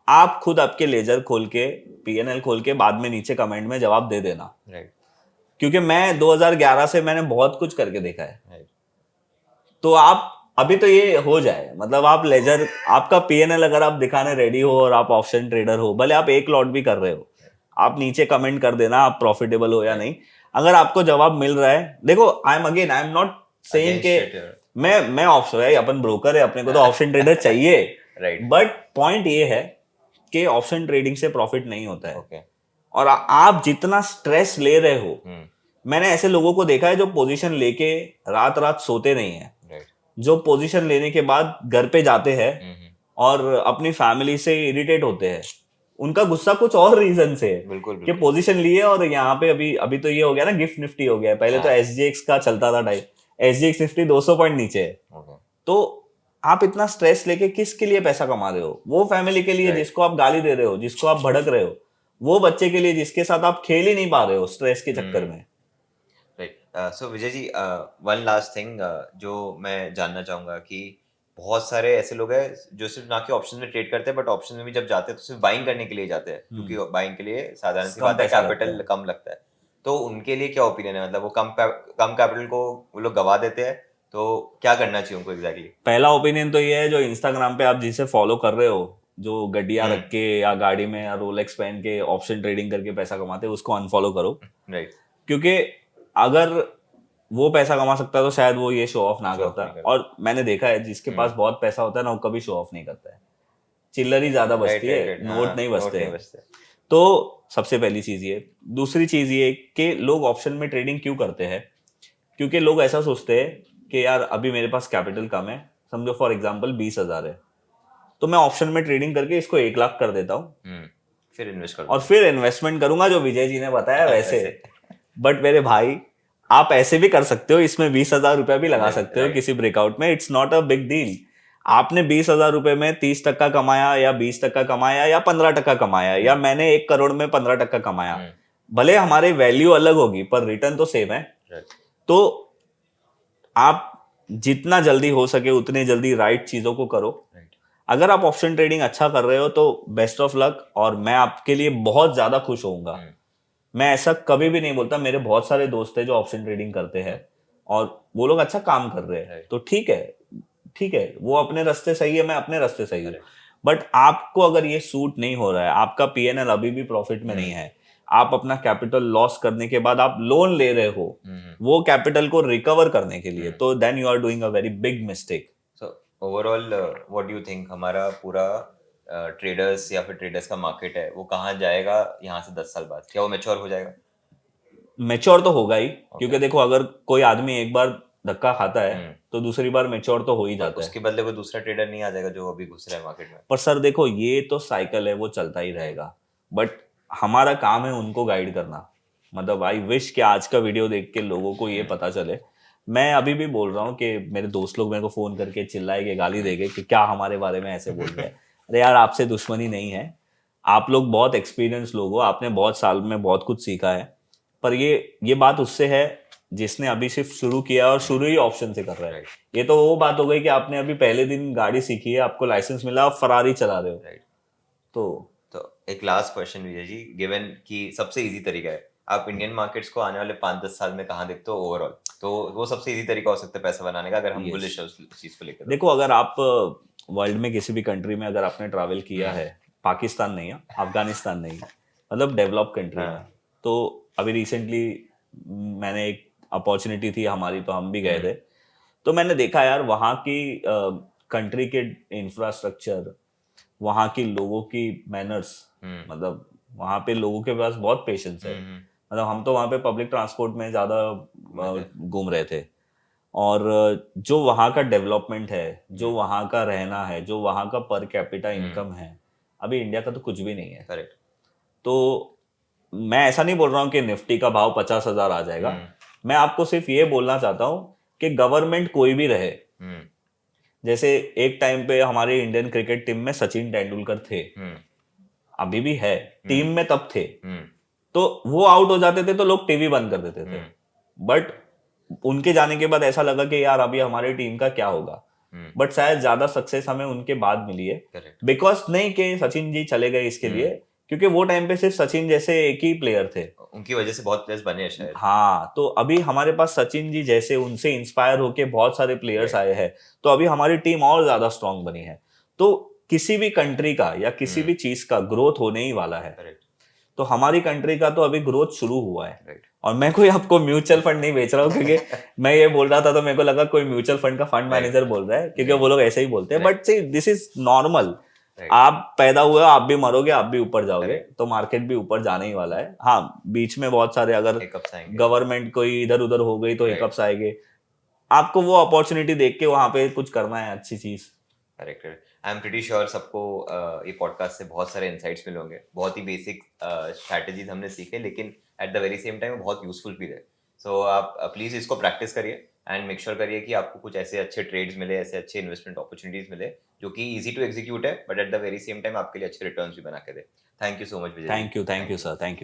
आप खुद आपके लेजर खोल के, पीएनएल खोल के बाद में नीचे कमेंट में जवाब दे देना। क्योंकि मैं 2011 से मैंने बहुत कुछ करके देखा है। तो आप अभी तो ये हो जाए, मतलब आप लेजर, आपका पीएनएल अगर आप दिखाने रेडी हो और आप ऑप्शन ट्रेडर हो, भले आप एक लॉट भी कर रहे हो, आप नीचे कमेंट कर देना आप प्रॉफिटेबल हो या नहीं। अगर आपको जवाब मिल रहा है, देखो आई एम नॉट सेइंग के मैं ऑप्शन है, अपन ब्रोकर है, अपने को तो ऑप्शन ट्रेडर चाहिए। बट पॉइंट ये है कि ऑप्शन ट्रेडिंग से प्रॉफिट नहीं होता है। और आप जितना स्ट्रेस ले रहे हो, मैंने ऐसे लोगों को देखा है जो पोजीशन लेके रात रात सोते नहीं है, जो पोजीशन लेने के बाद घर पे जाते हैं और अपनी फैमिली से इरिटेट होते हैं। उनका गुस्सा कुछ और रीजन से है कि पोजीशन लिए, और यहाँ पे अभी तो ये हो गया ना, गिफ्ट निफ्टी हो गया। पहले तो एसजीएक्स का चलता था टाइप, एसजीएक्स निफ्टी 200 पॉइंट नीचे है। तो आप इतना स्ट्रेस लेके किसके लिए पैसा कमा रहे हो? वो फैमिली के लिए राइट जिसको आप गाली दे रहे हो, जिसको आप भड़क रहे हो, वो बच्चे के लिए जिसके साथ आप खेल ही नहीं पा रहे हो स्ट्रेस के चक्कर हम्म में। Right so Vijay ji one last thing जो मैं जानना चाहूंगा कि बहुत सारे ऐसे लोग हैं जो सिर्फ ना कि ऑप्शन में ट्रेड करते हैं बट ऑप्शन में भी जब जाते हैं तो सिर्फ बाइंग करने के लिए जाते हैं क्योंकि बाइंग के लिए साधारण सी कम बात है पैसा लगता कैपिटल है। कम लगता है तो उनके लिए क्या ओपिनियन है मतलब वो कम कैपिटल को वो लोग गवा देते हैं तो क्या करना चाहिए उनको एग्जैक्टली पहला ओपिनियन तो ये है, जो इंस्टाग्राम पे आप जिसे फॉलो कर रहे हो, जो गड्डियां हम्म रख के या गाड़ी में या रोलेक्स पहन के ऑप्शन ट्रेडिंग करके पैसा कमाते हैं, उसको अनफॉलो करो। राइट क्योंकि अगर वो पैसा कमा सकता है तो शायद वो ये शो ऑफ ना शो ऑफ करता। नहीं करते और मैंने देखा है जिसके पास बहुत पैसा होता है ना, वो कभी शो ऑफ नहीं करता है। चिल्लर ही ज्यादा राइट बचती है, राइट राइट नोट नहीं हाँ नोट बचते नहीं हैं। बचते तो सबसे पहली चीज ये। दूसरी चीज ये कि लोग ऑप्शन में ट्रेडिंग क्यों करते हैं? क्योंकि लोग ऐसा सोचते हैं कि यार अभी मेरे पास कैपिटल कम है, समझो फॉर एग्जाम्पल 20,000 है, तो मैं ऑप्शन में ट्रेडिंग करके इसको 1 लाख कर देता हूँ हम्म फिर इन्वेस्ट कर और दूंगा फिर इन्वेस्टमेंट करूंगा जो विजय जी ने बताया वैसे। वैसे बट मेरे भाई, आप ऐसे भी कर सकते हो, इसमें 20,000 रुपया भी लगा सकते हो राइट किसी ब्रेकआउट में, it's not a big deal. आपने 20,000 रुपए में 30% कमाया या 20% कमाया या 15% कमाया, या मैंने 1 करोड़ में 15% कमाया, हम्म भले हमारी वैल्यू अलग होगी पर रिटर्न तो सेम है। राइट तो आप जितना जल्दी हो सके उतने जल्दी राइट चीजों को करो। राइट अगर आप ऑप्शन ट्रेडिंग अच्छा कर रहे हो तो बेस्ट ऑफ लक, और मैं आपके लिए बहुत ज्यादा खुश होऊंगा। हम्म मैं ऐसा कभी भी नहीं बोलता, मेरे बहुत सारे दोस्त हैं जो ऑप्शन ट्रेडिंग करते हैं और वो लोग अच्छा काम कर रहे हैं, राइट तो ठीक है। ठीक है, वो अपने रास्ते सही है, मैं अपने रास्ते सही हूँ। करेक्ट बट आपको अगर ये सूट नहीं हो रहा है, आपका पीएनएल अभी भी प्रॉफिट में नहीं हम्म है, आप अपना कैपिटल लॉस करने के बाद आप लोन ले रहे हो हम्म वो कैपिटल को रिकवर करने के लिए, हम्म तो then you are doing a very big mistake. So overall what do you think हमारा पूरा ट्रेडर्स या फिर ट्रेडर्स का मार्केट है वो कहाँ जाएगा यहाँ से 10 साल बाद क्या वो मैच्योर हो जाएगा मेच्योर तो होगा ही, ओके क्योंकि देखो अगर कोई आदमी एक बार धक्का खाता है हम्म तो दूसरी बार मेच्योर तो हो ही पर जाता है। उसके बदले कोई दूसरा ट्रेडर नहीं आ जाएगा जो अभी घुस रहा है मार्केट में पर सर देखो, ये तो साइकिल है, वो चलता ही राइट रहेगा। बट हमारा काम है उनको गाइड करना। मतलब आई विश कि आज का वीडियो देख के लोगों को ये हम्म पता चले। मैं अभी भी बोल रहा हूँ कि मेरे दोस्त लोग मेरे को फोन करके चिल्लाएंगे, गाली देंगे कि क्या हमारे बारे में ऐसे बोल रहे हैं। अरे यार, आपसे दुश्मनी नहीं है। आप लोग बहुत एक्सपीरियंस लोग हो, आपने बहुत साल में बहुत कुछ सीखा है। पर ये बात उससे है जिसने अभी सिर्फ शुरू किया और शुरू ही ऑप्शन से कर रहा है। राइट ये तो वो बात हो गई कि आपने अभी पहले दिन गाड़ी सीखी है, आपको लाइसेंस मिला, आप फरारी चला रहे हो। राइट तो तो एक last question Vijay ji given कि सबसे इजी तरीका है आप इंडियन मार्केट्स को आने वाले 5-10 साल में कहाँ देखते हो ओवरऑल तो वो सबसे इजी तरीका हो सकता है पैसा बनाने का अगर हम यस, बुलिश है उस चीज को लेकर तो देखो अगर आप वर्ल्ड में किसी भी कंट्री में अगर आपने ट्रैवल किया हम्म है, पाकिस्तान नहीं है, अफगानिस्तान नहीं है, मतलब डेवलप कंट्री में, हाँ तो अभी रिसेंटली मैंने एक अपॉर्चुनिटी थी हमारी, तो हम भी गए थे। तो मैंने देखा यार वहाँ की कंट्री के इंफ्रास्ट्रक्चर, वहाँ की लोगों की मैनर्स, हम्म मतलब वहाँ पे लोगों के पास बहुत पेशेंस है। हम्म मतलब हम तो वहाँ पे पब्लिक ट्रांसपोर्ट में ज़्यादा मजे घूम रहे थे। और जो वहाँ का डेवलपमेंट है, जो हम्म वहाँ का रहना है, जो वहाँ का पर कैपिटा हम्म इनकम है, अभी इंडिया का तो कुछ भी नहीं है। करेक्ट तो मैं ऐसा नहीं बोल रहा हूँ कि निफ्टी का भाव 50,000 आ जाएगा। हम्म मैं आपको सिर्फ ये बोलना चाहता हूँ कि गवर्नमेंट कोई भी रहे, हम्म जैसे एक टाइम पे हमारे इंडियन क्रिकेट टीम में सचिन तेंदुलकर थे, हम्म अभी भी है, हम्म टीम में तब थे, हम्म तो वो आउट हो जाते थे तो लोग टीवी बंद कर देते थे। हम्म बट उनके जाने के बाद ऐसा लगा कि यार अभी हमारी टीम का क्या होगा। बट शायद ज्यादा सक्सेस हमें उनके बाद मिली है। करेक्ट बिकॉज नहीं कि सचिन जी चले गए इसके लिए, हम्म क्योंकि वो टाइम पे सिर्फ सचिन जैसे एक ही प्लेयर थे। उनकी वजह से बहुत प्लेयर्स बने हैं शायद हाँ, तो अभी हमारे पास सचिन जी जैसे, उनसे इंस्पायर होके बहुत सारे प्लेयर्स राइट आए हैं, तो अभी हमारी टीम और ज्यादा स्ट्रांग बनी है। तो किसी भी कंट्री का या किसी भी चीज का ग्रोथ होने ही वाला है। करेक्ट तो हमारी कंट्री का तो अभी ग्रोथ शुरू हुआ है। राइट और मैं कोई आपको म्यूचुअल फंड नहीं बेच रहा हूँ, क्योंकि मैं ये बोल रहा था तो मेरे को लगा कोई म्यूचुअल फंड का फंड राइट मैनेजर बोल रहा है, क्योंकि नहीं वो लोग ऐसे ही बोलते हैं। Right but see, this is normal. Right आप पैदा हुए हो, आप भी मरोगे, आप भी ऊपर जाओगे, करेक्ट तो मार्केट भी ऊपर जाने ही वाला है। हाँ, बीच में बहुत सारे, अगर हिकअप्स आएंगे गवर्नमेंट कोई इधर उधर हो गई तो राइट हिकअप्स आएंगे। आपको वो अपॉर्चुनिटी देख के वहां पे कुछ करना है, अच्छी चीज। Correct correct I am pretty sure सबको ये पॉडकास्ट से बहुत सारे इंसाइट्स मिले होंगे बहुत ही बेसिक स्ट्रैटेजीज हमने सीखे लेकिन eight the very same time बहुत यूजफुल भी रहे सो आप प्लीज इसको प्रैक्टिस करिए एंड मेक श्योर करिए कि आपको कुछ ऐसे अच्छे ट्रेड्स मिले, ऐसे अच्छे इन्वेस्टमेंट अपॉर्चुनिटीज मिले जो कि इजी टू एग्जीक्यूट है, but at the very same time आपके लिए अच्छे रिटर्न्स भी बना के दे। Thank you so much Vijay ji. Thank you thank you. Sir, thank you.